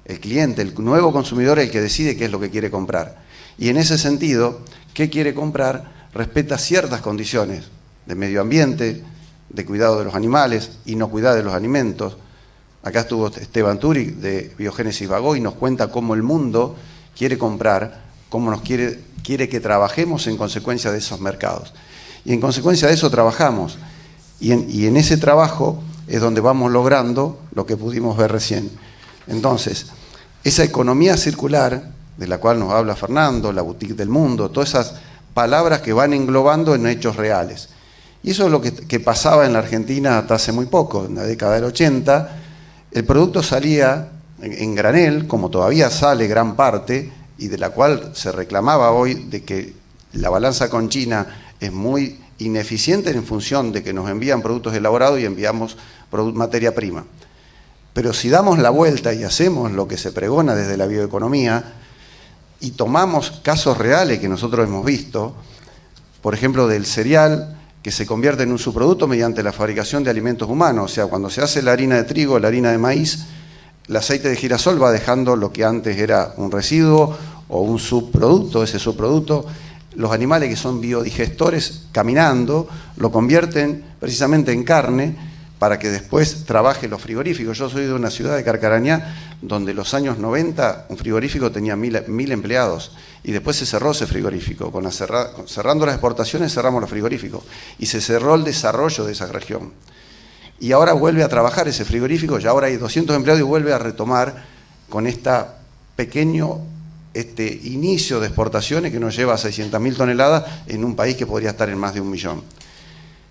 el cliente, el nuevo consumidor es el que decide qué es lo que quiere comprar. Y en ese sentido, qué quiere comprar respeta ciertas condiciones de medio ambiente, de cuidado de los animales, inocuidad de los alimentos. Acá estuvo Esteban Turi de Biogénesis Bagó y nos cuenta cómo el mundo quiere comprar, cómo nos quiere que trabajemos en consecuencia de esos mercados. Y en consecuencia de eso trabajamos. Y en ese trabajo es donde vamos logrando lo que pudimos ver recién. Entonces, esa economía circular, de la cual nos habla Fernando, la boutique del mundo, todas esas palabras que van englobando en hechos reales. Y eso es lo que pasaba en la Argentina hasta hace muy poco, en la década del 80. El producto salía en granel, como todavía sale gran parte, y de la cual se reclamaba hoy de que la balanza con China es muy ineficiente en función de que nos envían productos elaborados y enviamos materia prima. Pero si damos la vuelta y hacemos lo que se pregona desde la bioeconomía y tomamos casos reales que nosotros hemos visto, por ejemplo del cereal, que se convierte en un subproducto mediante la fabricación de alimentos humanos. O sea, cuando se hace la harina de trigo, la harina de maíz, el aceite de girasol va dejando lo que antes era un residuo o un subproducto. Ese subproducto, los animales que son biodigestores, caminando, lo convierten precisamente en carne para que después trabaje los frigoríficos. Yo soy de una ciudad de Carcarañá, donde en los años 90 un frigorífico tenía 1.000 empleados. Y después se cerró ese frigorífico. Cerrando las exportaciones cerramos los frigoríficos. Y se cerró el desarrollo de esa región. Y ahora vuelve a trabajar ese frigorífico, ya ahora hay 200 empleados y vuelve a retomar con esta pequeño inicio de exportaciones que nos lleva a 600.000 toneladas en un país que podría estar en más de 1 millón.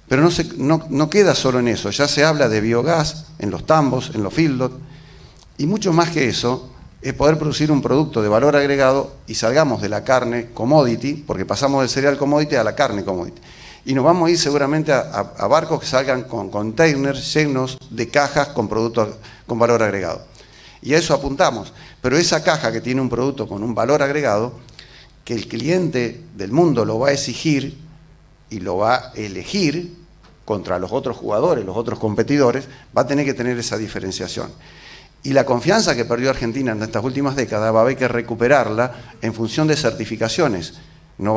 Pero no queda solo en eso, ya se habla de biogás en los tambos, en los feedlot, y mucho más que eso es poder producir un producto de valor agregado y salgamos de la carne commodity, porque pasamos del cereal commodity a la carne commodity. Y nos vamos a ir seguramente a barcos que salgan con containers llenos de cajas con productos con valor agregado. Y a eso apuntamos. Pero esa caja que tiene un producto con un valor agregado, que el cliente del mundo lo va a exigir y lo va a elegir contra los otros jugadores, los otros competidores, va a tener que tener esa diferenciación. Y la confianza que perdió Argentina en estas últimas décadas va a haber que recuperarla en función de certificaciones. No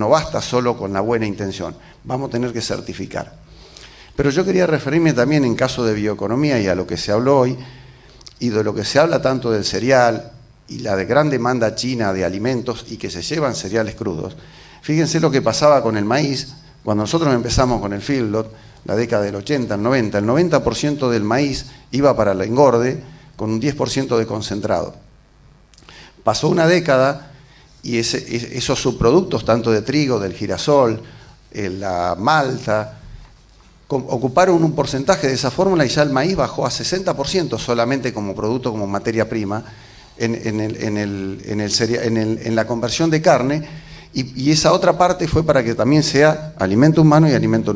basta solo con la buena intención, vamos a tener que certificar. Pero yo quería referirme también en caso de bioeconomía y a lo que se habló hoy, y de lo que se habla tanto del cereal y la de gran demanda china de alimentos y que se llevan cereales crudos. Fíjense lo que pasaba con el maíz. Cuando nosotros empezamos con el feedlot, la década del 80, el 90, el 90% del maíz iba para el engorde con un 10% de concentrado. Pasó una década y esos subproductos, tanto de trigo, del girasol, la malta, ocuparon un porcentaje de esa fórmula y ya el maíz bajó a 60% solamente como producto, como materia prima, en la conversión de carne, y esa otra parte fue para que también sea alimento humano y alimento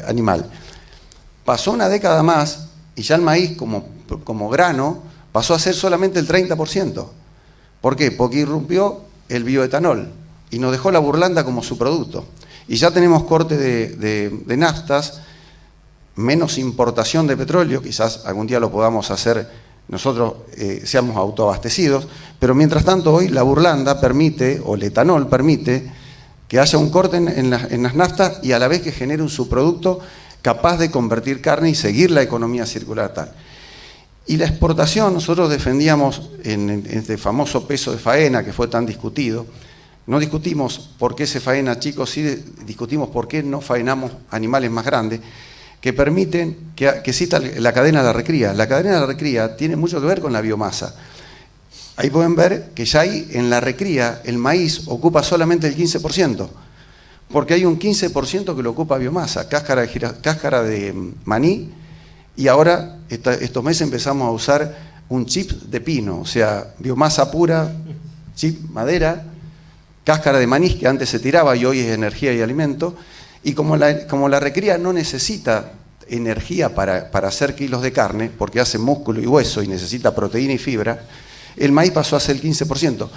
animal. Pasó una década más y ya el maíz como grano pasó a ser solamente el 30%. ¿Por qué? Porque irrumpió el bioetanol y nos dejó la burlanda como su producto. Y ya tenemos corte de naftas, menos importación de petróleo, quizás algún día lo podamos hacer, nosotros seamos autoabastecidos, pero mientras tanto hoy la burlanda permite, o el etanol permite, que haya un corte en las naftas y a la vez que genere un subproducto capaz de convertir carne y seguir la economía circular tal. Y la exportación, nosotros defendíamos en este famoso peso de faena que fue tan discutido. No discutimos por qué se faena chicos, sí discutimos por qué no faenamos animales más grandes que permiten que exista la cadena de la recría. La cadena de la recría tiene mucho que ver con la biomasa. Ahí pueden ver que ya ahí en la recría el maíz ocupa solamente el 15%, porque hay un 15% que lo ocupa biomasa, cáscara de maní, y ahora estos meses empezamos a usar un chip de pino, o sea, biomasa pura, chip, madera, cáscara de maní que antes se tiraba y hoy es energía y alimento. Y como la recría no necesita energía para hacer kilos de carne, porque hace músculo y hueso y necesita proteína y fibra, el maíz pasó a ser el 15%.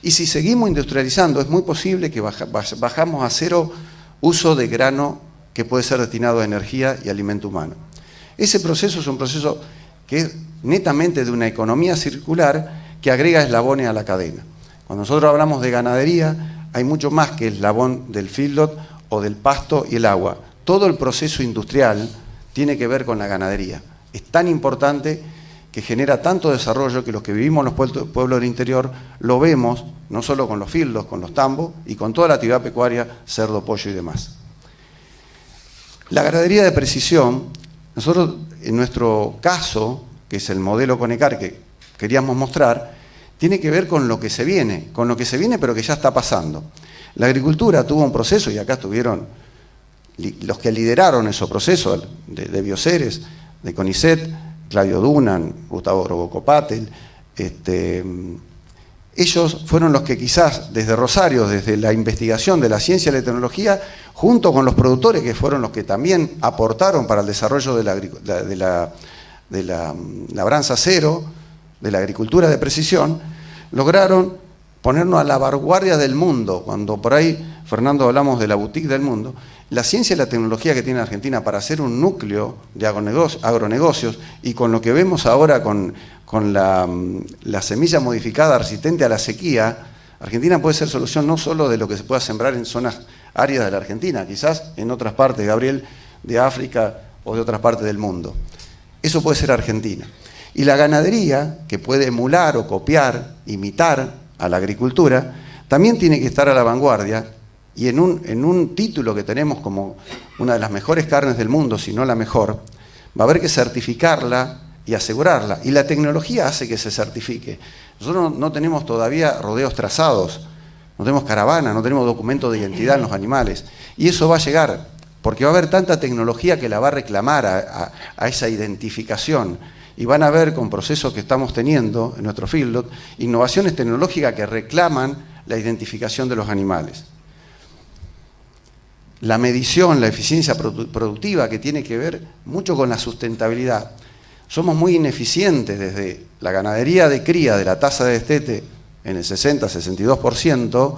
Y si seguimos industrializando, es muy posible que bajamos a cero uso de grano que puede ser destinado a energía y alimento humano. Ese proceso es un proceso que es netamente de una economía circular que agrega eslabones a la cadena. Cuando nosotros hablamos de ganadería, hay mucho más que el eslabón del feedlot o del pasto y el agua. Todo el proceso industrial tiene que ver con la ganadería. Es tan importante que genera tanto desarrollo que los que vivimos en los pueblos del interior lo vemos, no solo con los feedlots, con los tambos y con toda la actividad pecuaria, cerdo, pollo y demás. La ganadería de precisión, nosotros en nuestro caso, que es el modelo Conecar que queríamos mostrar, tiene que ver con lo que se viene, pero que ya está pasando. La agricultura tuvo un proceso, y acá estuvieron los que lideraron ese proceso, de Bioceres, de CONICET, Claudio Dunan, Gustavo Robocopatel. Ellos fueron los que quizás desde Rosario, desde la investigación de la ciencia y la tecnología, junto con los productores que fueron los que también aportaron para el desarrollo de la labranza cero, de la agricultura de precisión, lograron ponernos a la vanguardia del mundo. Cuando por ahí, Fernando, hablamos de la boutique del mundo, la ciencia y la tecnología que tiene Argentina para hacer un núcleo de agronegocios, y con lo que vemos ahora con la semilla modificada resistente a la sequía, Argentina puede ser solución no solo de lo que se pueda sembrar en zonas áridas de la Argentina, quizás en otras partes, Gabriel, de África o de otras partes del mundo. Eso puede ser Argentina. Y la ganadería, que puede emular o copiar, imitar a la agricultura, también tiene que estar a la vanguardia, y en un título que tenemos como una de las mejores carnes del mundo, si no la mejor, va a haber que certificarla y asegurarla, y la tecnología hace que se certifique. Nosotros no tenemos todavía rodeos trazados, no tenemos caravana, no tenemos documento de identidad en los animales, y eso va a llegar, porque va a haber tanta tecnología que la va a reclamar a esa identificación. Y van a ver con procesos que estamos teniendo en nuestro feedlot, innovaciones tecnológicas que reclaman la identificación de los animales. La medición, la eficiencia productiva, que tiene que ver mucho con la sustentabilidad. Somos muy ineficientes desde la ganadería de cría de la tasa de destete en el 60-62%,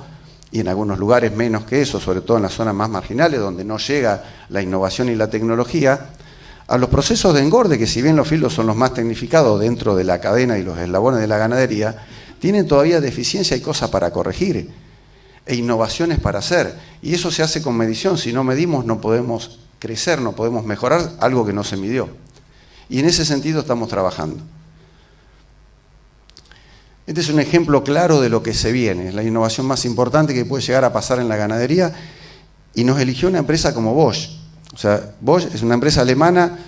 y en algunos lugares menos que eso, sobre todo en las zonas más marginales, donde no llega la innovación y la tecnología, a los procesos de engorde, que si bien los feedlots son los más tecnificados dentro de la cadena y los eslabones de la ganadería, tienen todavía deficiencia y cosas para corregir, e innovaciones para hacer. Y eso se hace con medición. Si no medimos no podemos crecer, no podemos mejorar algo que no se midió. Y en ese sentido estamos trabajando. Este es un ejemplo claro de lo que se viene, es la innovación más importante que puede llegar a pasar en la ganadería, y nos eligió una empresa como Bosch. O sea, Bosch es una empresa alemana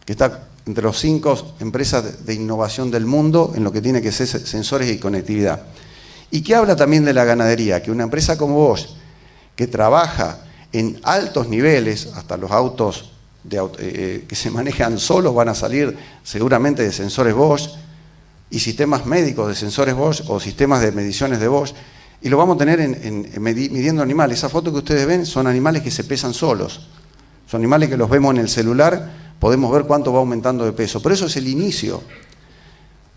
que está entre los 5 empresas de innovación del mundo en lo que tiene que ser sensores y conectividad. Y que habla también de la ganadería, que una empresa como Bosch, que trabaja en altos niveles, hasta los autos que se manejan solos van a salir seguramente de sensores Bosch, y sistemas médicos de sensores Bosch o sistemas de mediciones de Bosch, y lo vamos a tener midiendo animales. Esa foto que ustedes ven son animales que se pesan solos, son animales que los vemos en el celular, podemos ver cuánto va aumentando de peso. Por eso es el inicio.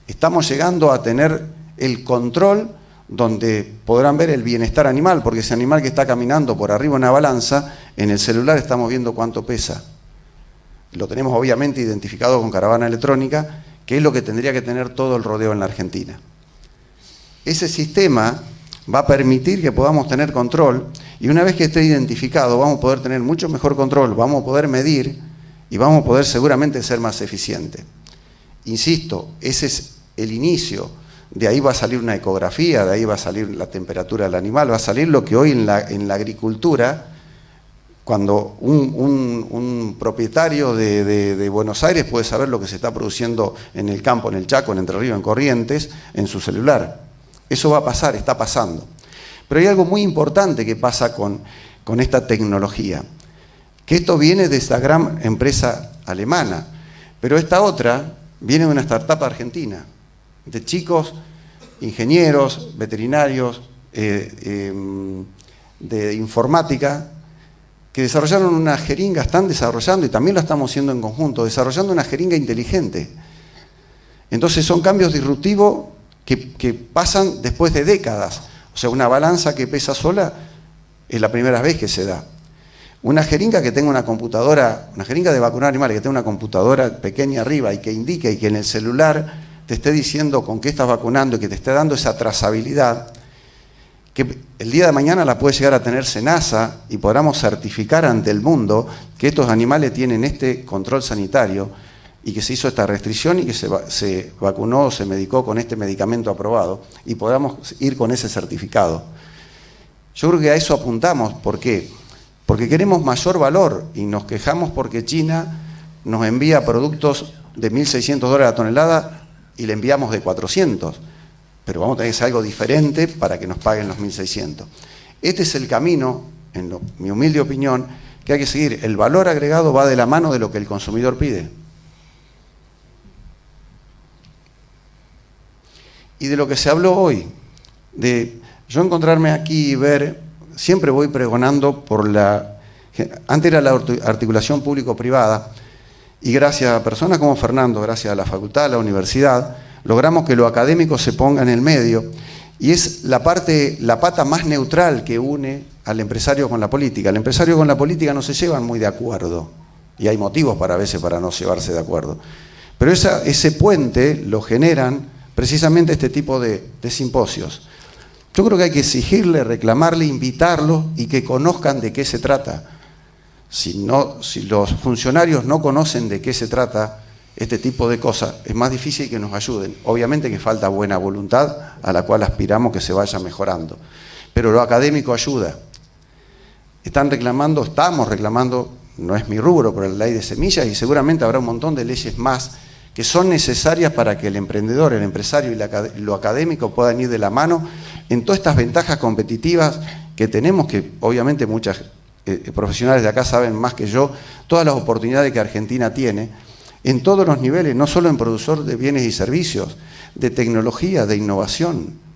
Estamos llegando a tener el control donde podrán ver el bienestar animal, porque ese animal que está caminando por arriba de una balanza, en el celular estamos viendo cuánto pesa. Lo tenemos obviamente identificado con caravana electrónica, que es lo que tendría que tener todo el rodeo en la Argentina. Ese sistema va a permitir que podamos tener control, y una vez que esté identificado vamos a poder tener mucho mejor control, vamos a poder medir y vamos a poder seguramente ser más eficientes. Insisto, ese es el inicio. De ahí va a salir una ecografía, de ahí va a salir la temperatura del animal, va a salir lo que hoy en la agricultura, cuando un propietario de Buenos Aires puede saber lo que se está produciendo en el campo, en el Chaco, en Entre Ríos, en Corrientes, en su celular. Eso va a pasar, está pasando. Pero hay algo muy importante que pasa con esta tecnología, que esto viene de esta gran empresa alemana, pero esta otra viene de una startup argentina, de chicos, ingenieros, veterinarios, de informática, que desarrollaron una jeringa, están desarrollando, y también lo estamos haciendo en conjunto, desarrollando una jeringa inteligente. Entonces son cambios disruptivos que pasan después de décadas. O sea, una balanza que pesa sola es la primera vez que se da. Una jeringa que tenga una computadora, una jeringa de vacunar animales que tenga una computadora pequeña arriba y que indique y que en el celular te esté diciendo con qué estás vacunando y que te esté dando esa trazabilidad, que el día de mañana la puede llegar a tener SENASA y podamos certificar ante el mundo que estos animales tienen este control sanitario y que se hizo esta restricción y que se vacunó o se medicó con este medicamento aprobado y podamos ir con ese certificado. Yo creo que a eso apuntamos. ¿Por qué? Porque queremos mayor valor y nos quejamos porque China nos envía productos de $1.600 la tonelada y le enviamos de 400. Pero vamos a tener que hacer algo diferente para que nos paguen los 1.600. Este es el camino, en mi humilde opinión, que hay que seguir. El valor agregado va de la mano de lo que el consumidor pide. Y de lo que se habló hoy, de yo encontrarme aquí y ver, siempre voy pregonando por antes era la articulación público-privada, y gracias a personas como Fernando, gracias a la facultad, a la universidad, logramos que lo académico se ponga en el medio, y es la pata más neutral que une al empresario con la política. El empresario con la política no se llevan muy de acuerdo, y hay motivos a veces para no llevarse de acuerdo. Pero ese puente lo generan precisamente este tipo de simposios. Yo creo que hay que exigirle, reclamarle, invitarlos y que conozcan de qué se trata. Si los funcionarios no conocen de qué se trata este tipo de cosas, es más difícil que nos ayuden. Obviamente que falta buena voluntad a la cual aspiramos que se vaya mejorando. Pero lo académico ayuda. Estamos reclamando, no es mi rubro, pero la ley de semillas, y seguramente habrá un montón de leyes más que son necesarias para que el emprendedor, el empresario y lo académico puedan ir de la mano en todas estas ventajas competitivas que tenemos, que obviamente muchas profesionales de acá saben más que yo, todas las oportunidades que Argentina tiene, en todos los niveles, no solo en productor de bienes y servicios, de tecnología, de innovación.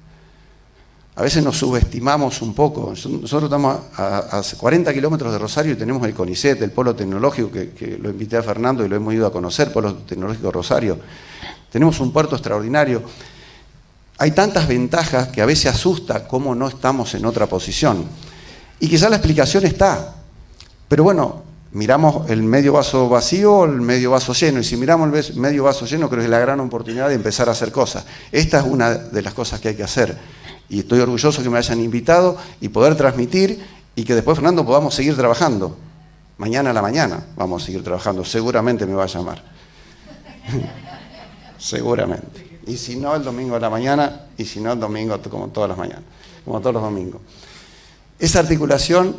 A veces nos subestimamos un poco. Nosotros estamos a 40 kilómetros de Rosario y tenemos el CONICET, el Polo Tecnológico, que lo invité a Fernando y lo hemos ido a conocer, Polo Tecnológico de Rosario. Tenemos un puerto extraordinario. Hay tantas ventajas que a veces asusta cómo no estamos en otra posición. Y quizás la explicación está. Pero bueno, miramos el medio vaso vacío o el medio vaso lleno. Y si miramos el medio vaso lleno, creo que es la gran oportunidad de empezar a hacer cosas. Esta es una de las cosas que hay que hacer. Y estoy orgulloso que me hayan invitado y poder transmitir y que después, Fernando, podamos seguir trabajando. Mañana a la mañana vamos a seguir trabajando. Seguramente me va a llamar. Seguramente. Y si no, el domingo a la mañana, y si no, el domingo como todas las mañanas, como todos los domingos. Esa articulación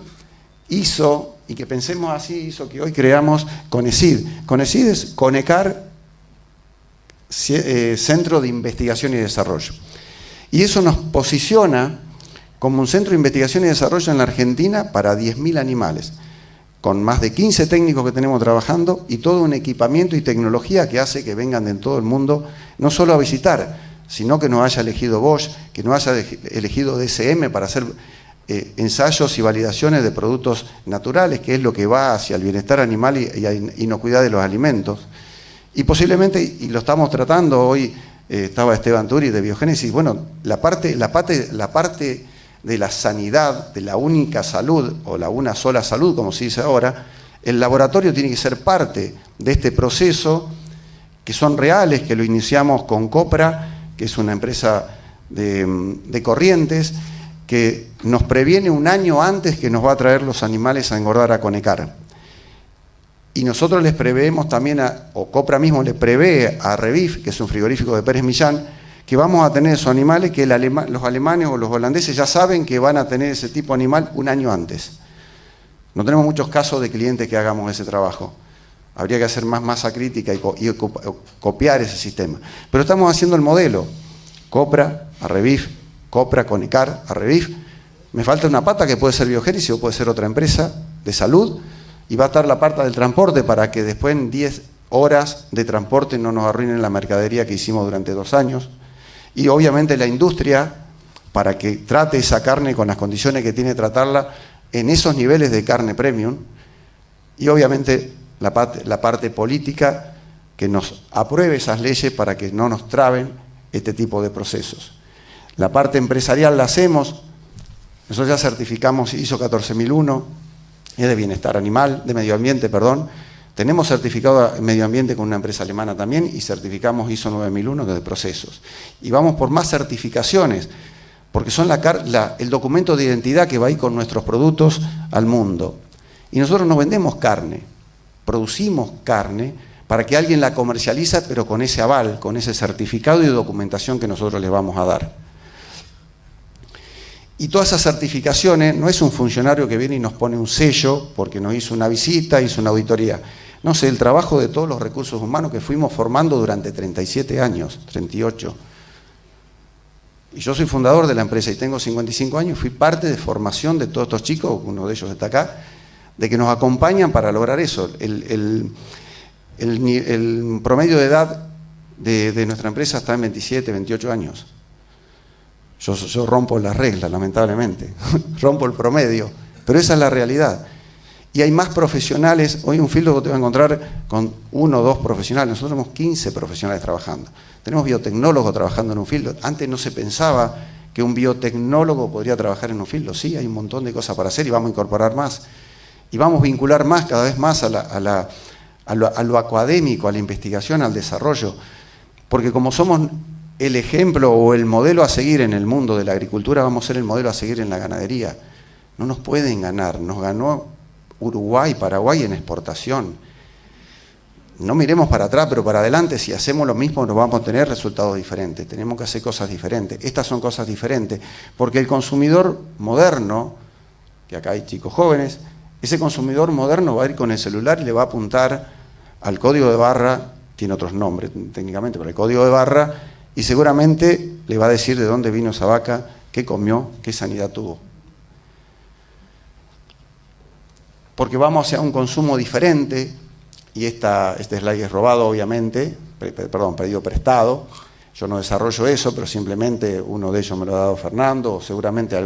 hizo y que pensemos así hizo que hoy creamos CONECID. CONECID es Conecar, Centro de Investigación y Desarrollo. Y eso nos posiciona como un centro de investigación y desarrollo en la Argentina para 10.000 animales, con más de 15 técnicos que tenemos trabajando y todo un equipamiento y tecnología que hace que vengan de todo el mundo, no solo a visitar, sino que nos haya elegido Bosch, que nos haya elegido DSM para hacer ensayos y validaciones de productos naturales, que es lo que va hacia el bienestar animal y inocuidad de los alimentos. Y posiblemente, y lo estamos tratando hoy, estaba Esteban Turi de Biogénesis, bueno, la parte de la sanidad, de la única salud, o la una sola salud, como se dice ahora, el laboratorio tiene que ser parte de este proceso, que son reales, que lo iniciamos con Copra, que es una empresa de Corrientes, que nos previene un año antes que nos va a traer los animales a engordar a Conecar. Y nosotros les preveemos también, o Copra mismo le prevé a Revif, que es un frigorífico de Pérez Millán, que vamos a tener esos animales que los alemanes o los holandeses ya saben que van a tener ese tipo de animal un año antes. No tenemos muchos casos de clientes que hagamos ese trabajo. Habría que hacer más masa crítica y copiar ese sistema. Pero estamos haciendo el modelo. Copra, a Revif, Copra, Conecar, a Revif. Me falta una pata que puede ser Biogénesis o puede ser otra empresa de salud. Y va a estar la parte del transporte para que después en 10 horas de transporte no nos arruinen la mercadería que hicimos durante 2 años. Y obviamente la industria, para que trate esa carne con las condiciones que tiene que tratarla en esos niveles de carne premium. Y obviamente la parte política, que nos apruebe esas leyes para que no nos traben este tipo de procesos. La parte empresarial la hacemos, nosotros ya certificamos ISO 14001, es de bienestar animal, de medio ambiente, perdón. Tenemos certificado de medio ambiente con una empresa alemana también y certificamos ISO 9001 de procesos. Y vamos por más certificaciones, porque son el documento de identidad que va a ir con nuestros productos al mundo. Y nosotros no vendemos carne, producimos carne para que alguien la comercialice, pero con ese aval, con ese certificado y documentación que nosotros les vamos a dar. Y todas esas certificaciones no es un funcionario que viene y nos pone un sello porque nos hizo una visita, hizo una auditoría. No sé, el trabajo de todos los recursos humanos que fuimos formando durante 37 años, 38. Y yo soy fundador de la empresa y tengo 55 años, fui parte de formación de todos estos chicos, uno de ellos está acá, de que nos acompañan para lograr eso. El promedio de edad de nuestra empresa está en 27, 28 años. Yo rompo las reglas, lamentablemente, rompo el promedio, pero esa es la realidad. Y hay más profesionales, hoy un field te va a encontrar con 1 o 2 profesionales, nosotros tenemos 15 profesionales trabajando. Tenemos biotecnólogos trabajando en un field, antes no se pensaba que un biotecnólogo podría trabajar en un field, sí, hay un montón de cosas para hacer y vamos a incorporar más. Y vamos a vincular más, cada vez más a lo académico, a la investigación, al desarrollo, porque como somos el ejemplo o el modelo a seguir en el mundo de la agricultura, vamos a ser el modelo a seguir en la ganadería. No nos pueden ganar, nos ganó Uruguay, Paraguay en exportación. No miremos para atrás, pero para adelante, si hacemos lo mismo nos vamos a tener resultados diferentes. Tenemos que hacer cosas diferentes. Estas son cosas diferentes, porque el consumidor moderno, que acá hay chicos jóvenes, ese consumidor moderno va a ir con el celular y le va a apuntar al código de barra, tiene otros nombres técnicamente, pero el código de barra, y seguramente le va a decir de dónde vino esa vaca, qué comió, qué sanidad tuvo. Porque vamos hacia un consumo diferente, y este slide es robado obviamente, pedido prestado. Yo no desarrollo eso, pero simplemente uno de ellos me lo ha dado Fernando, o seguramente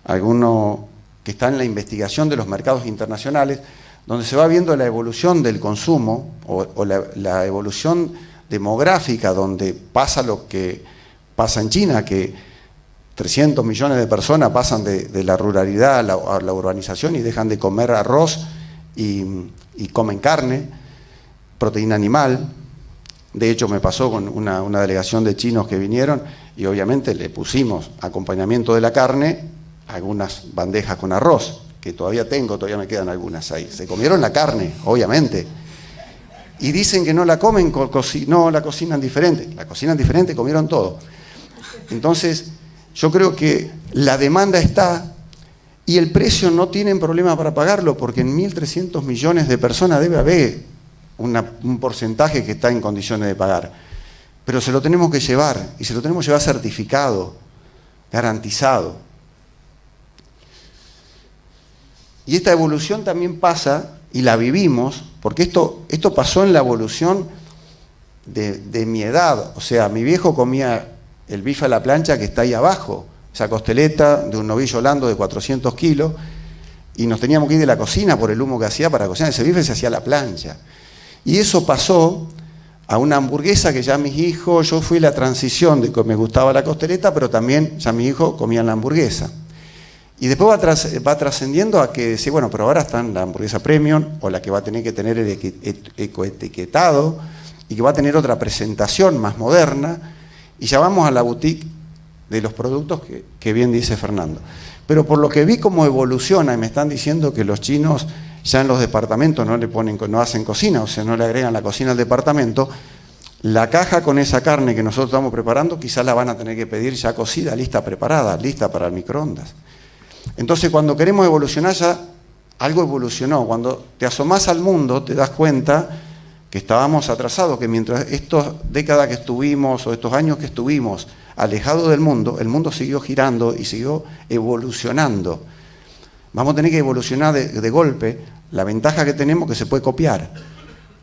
alguno que está en la investigación de los mercados internacionales, donde se va viendo la evolución del consumo, o la evolución demográfica, donde pasa lo que pasa en China, que 300 millones de personas pasan de la ruralidad a la urbanización y dejan de comer arroz y comen carne, proteína animal. De hecho, me pasó con una delegación de chinos que vinieron y obviamente le pusimos acompañamiento de la carne, algunas bandejas con arroz, que todavía me quedan algunas ahí. Se comieron la carne, obviamente. Y dicen que no la comen, no la cocinan diferente. La cocinan diferente, comieron todo. Entonces, yo creo que la demanda está y el precio no tienen problema para pagarlo, porque en 1.300 millones de personas debe haber un porcentaje que está en condiciones de pagar. Pero se lo tenemos que llevar, y se lo tenemos que llevar certificado, garantizado. Y esta evolución también pasa, y la vivimos, porque esto pasó en la evolución de mi edad. O sea, mi viejo comía el bife a la plancha que está ahí abajo, esa costeleta de un novillo holando de 400 kilos, y nos teníamos que ir de la cocina por el humo que hacía para cocinar. Ese bife se hacía a la plancha. Y eso pasó a una hamburguesa que ya mis hijos, yo fui la transición de que me gustaba la costeleta, pero también ya mis hijos comían la hamburguesa. Y después va trascendiendo a que, sí, bueno, pero ahora están la hamburguesa premium, o la que va a tener que tener el ecoetiquetado, y que va a tener otra presentación más moderna, y ya vamos a la boutique de los productos que bien dice Fernando. Pero por lo que vi cómo evoluciona, y me están diciendo que los chinos ya en los departamentos no hacen cocina, o sea, no le agregan la cocina al departamento, la caja con esa carne que nosotros estamos preparando, quizás la van a tener que pedir ya cocida, lista, preparada, lista para el microondas. Entonces, cuando queremos evolucionar, ya algo evolucionó. Cuando te asomás al mundo, te das cuenta que estábamos atrasados, que mientras estas décadas que estuvimos, o estos años que estuvimos alejados del mundo, el mundo siguió girando y siguió evolucionando. Vamos a tener que evolucionar de golpe. La ventaja que tenemos es que se puede copiar.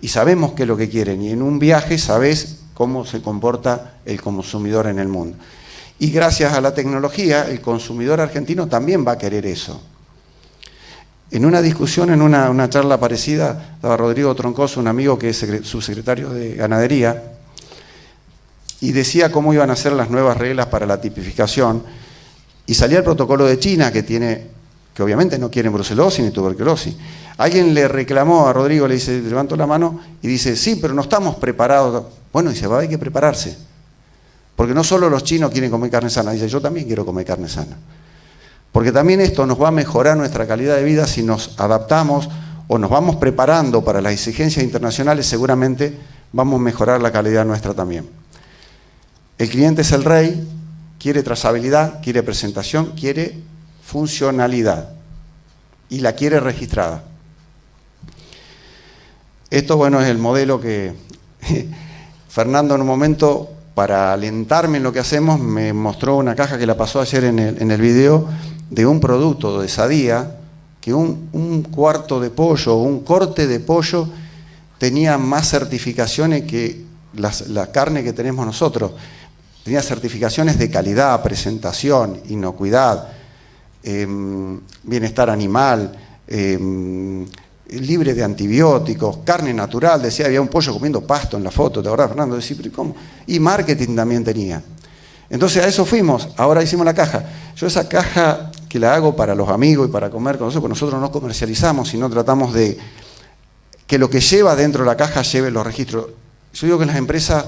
Y sabemos qué es lo que quieren. Y en un viaje sabes cómo se comporta el consumidor en el mundo. Y gracias a la tecnología, el consumidor argentino también va a querer eso. En una discusión, en una charla parecida, estaba Rodrigo Troncoso, un amigo que es subsecretario de Ganadería, y decía cómo iban a ser las nuevas reglas para la tipificación, y salía el protocolo de China, que obviamente no quieren brucelosis ni tuberculosis. Alguien le reclamó a Rodrigo, le dice, levantó la mano, y dice, sí, pero no estamos preparados. Bueno, dice, hay que prepararse. Porque no solo los chinos quieren comer carne sana, dice, yo también quiero comer carne sana. Porque también esto nos va a mejorar nuestra calidad de vida si nos adaptamos o nos vamos preparando para las exigencias internacionales, seguramente vamos a mejorar la calidad nuestra también. El cliente es el rey, quiere trazabilidad, quiere presentación, quiere funcionalidad y la quiere registrada. Esto, bueno, es el modelo que Fernando en un momento, para alentarme en lo que hacemos, me mostró una caja que la pasó ayer en el video de un producto de Sadía, que un cuarto de pollo o un corte de pollo tenía más certificaciones que la carne que tenemos nosotros. Tenía certificaciones de calidad, presentación, inocuidad, bienestar animal, libre de antibióticos, carne natural. Decía, había un pollo comiendo pasto en la foto, ¿te acordás, Fernando? Decía, ¿pero cómo? Y marketing también tenía. Entonces a eso fuimos, ahora hicimos la caja. Yo esa caja que la hago para los amigos y para comer con nosotros no comercializamos, sino tratamos de que lo que lleva dentro de la caja lleve los registros. Yo digo que en las empresas,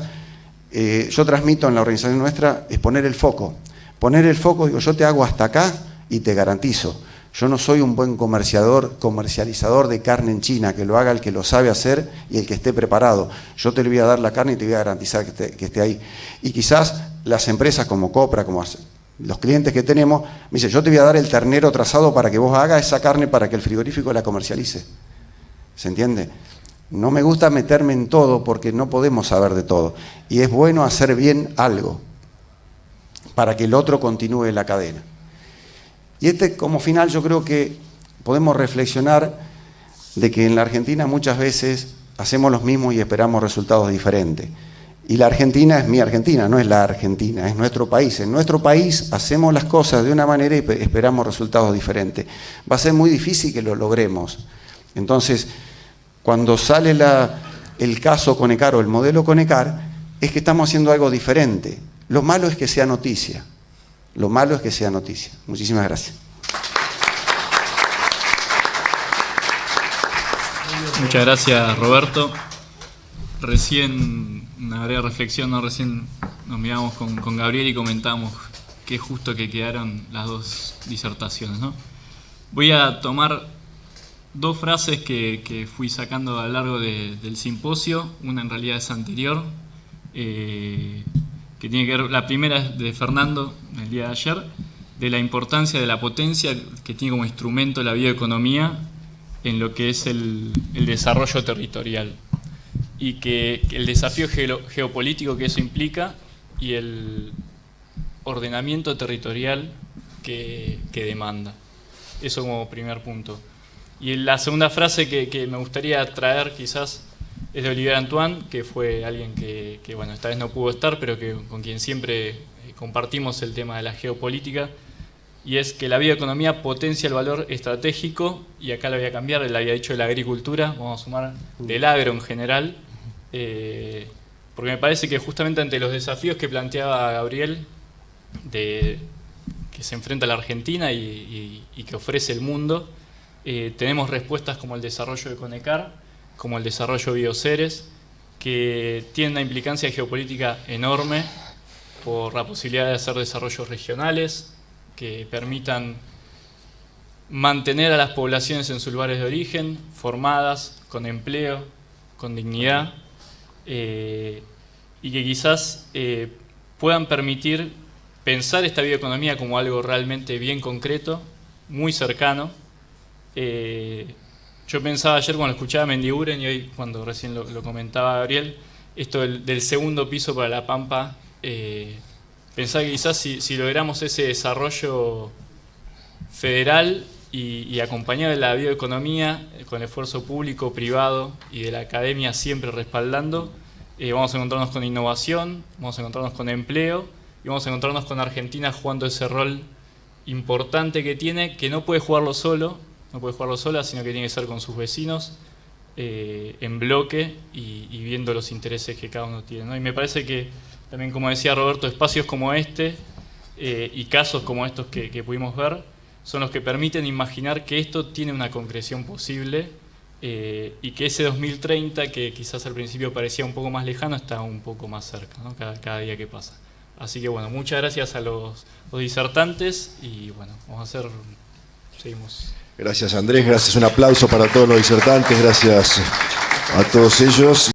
yo transmito en la organización nuestra, es poner el foco. Poner el foco, digo, yo te hago hasta acá y te garantizo. Yo no soy un buen comercializador de carne en China, que lo haga el que lo sabe hacer y el que esté preparado. Yo te le voy a dar la carne y te voy a garantizar que esté ahí. Y quizás las empresas como Copra, como los clientes que tenemos, me dicen, yo te voy a dar el ternero trazado para que vos hagas esa carne para que el frigorífico la comercialice. ¿Se entiende? No me gusta meterme en todo porque no podemos saber de todo. Y es bueno hacer bien algo para que el otro continúe la cadena. Y como final yo creo que podemos reflexionar de que en la Argentina muchas veces hacemos los mismos y esperamos resultados diferentes. Y la Argentina es mi Argentina, no es la Argentina, es nuestro país. En nuestro país hacemos las cosas de una manera y esperamos resultados diferentes. Va a ser muy difícil que lo logremos. Entonces, cuando sale el caso Conecar o el modelo Conecar, es que estamos haciendo algo diferente. Lo malo es que sea noticia. Lo malo es que sea noticia. Muchísimas gracias. Muchas gracias, Roberto. Recién, una breve reflexión, ¿no? Recién nos miramos con Gabriel y comentamos qué justo que quedaron las dos disertaciones, ¿no? Voy a tomar dos frases que fui sacando a lo largo del simposio. Una en realidad es anterior, que tiene que ver, la primera es de Fernando, el día de ayer, de la importancia de la potencia que tiene como instrumento la bioeconomía en lo que es el desarrollo territorial y que el desafío geopolítico que eso implica y el ordenamiento territorial que demanda. Eso como primer punto. Y la segunda frase que me gustaría traer quizás es de Olivier Antoine, que fue alguien que bueno, esta vez no pudo estar, pero con quien siempre compartimos el tema de la geopolítica, y es que la bioeconomía potencia el valor estratégico, y acá lo voy a cambiar, él había dicho de la agricultura, vamos a sumar del agro en general, porque me parece que justamente ante los desafíos que planteaba Gabriel, que se enfrenta la Argentina y que ofrece el mundo, tenemos respuestas como el desarrollo de Conecar, como el desarrollo de Bioceres, que tienen una implicancia geopolítica enorme por la posibilidad de hacer desarrollos regionales que permitan mantener a las poblaciones en sus lugares de origen, formadas, con empleo, con dignidad, y que quizás puedan permitir pensar esta bioeconomía como algo realmente bien concreto, muy cercano. Yo pensaba ayer cuando escuchaba a Mendiguren y hoy cuando recién lo comentaba Gabriel, esto del segundo piso para La Pampa, pensaba que quizás si logramos ese desarrollo federal y acompañado de la bioeconomía, con esfuerzo público, privado y de la academia siempre respaldando, vamos a encontrarnos con innovación, vamos a encontrarnos con empleo y vamos a encontrarnos con Argentina jugando ese rol importante que tiene, que no puede jugarlo solo, no puede jugarlo sola, sino que tiene que ser con sus vecinos, en bloque y viendo los intereses que cada uno tiene, ¿no? Y me parece que también, como decía Roberto, espacios como este y casos como estos que pudimos ver son los que permiten imaginar que esto tiene una concreción posible y que ese 2030, que quizás al principio parecía un poco más lejano, está un poco más cerca, ¿no? Cada día que pasa. Así que bueno, muchas gracias a los disertantes y bueno, seguimos. Gracias Andrés, gracias, un aplauso para todos los disertantes, gracias a todos ellos.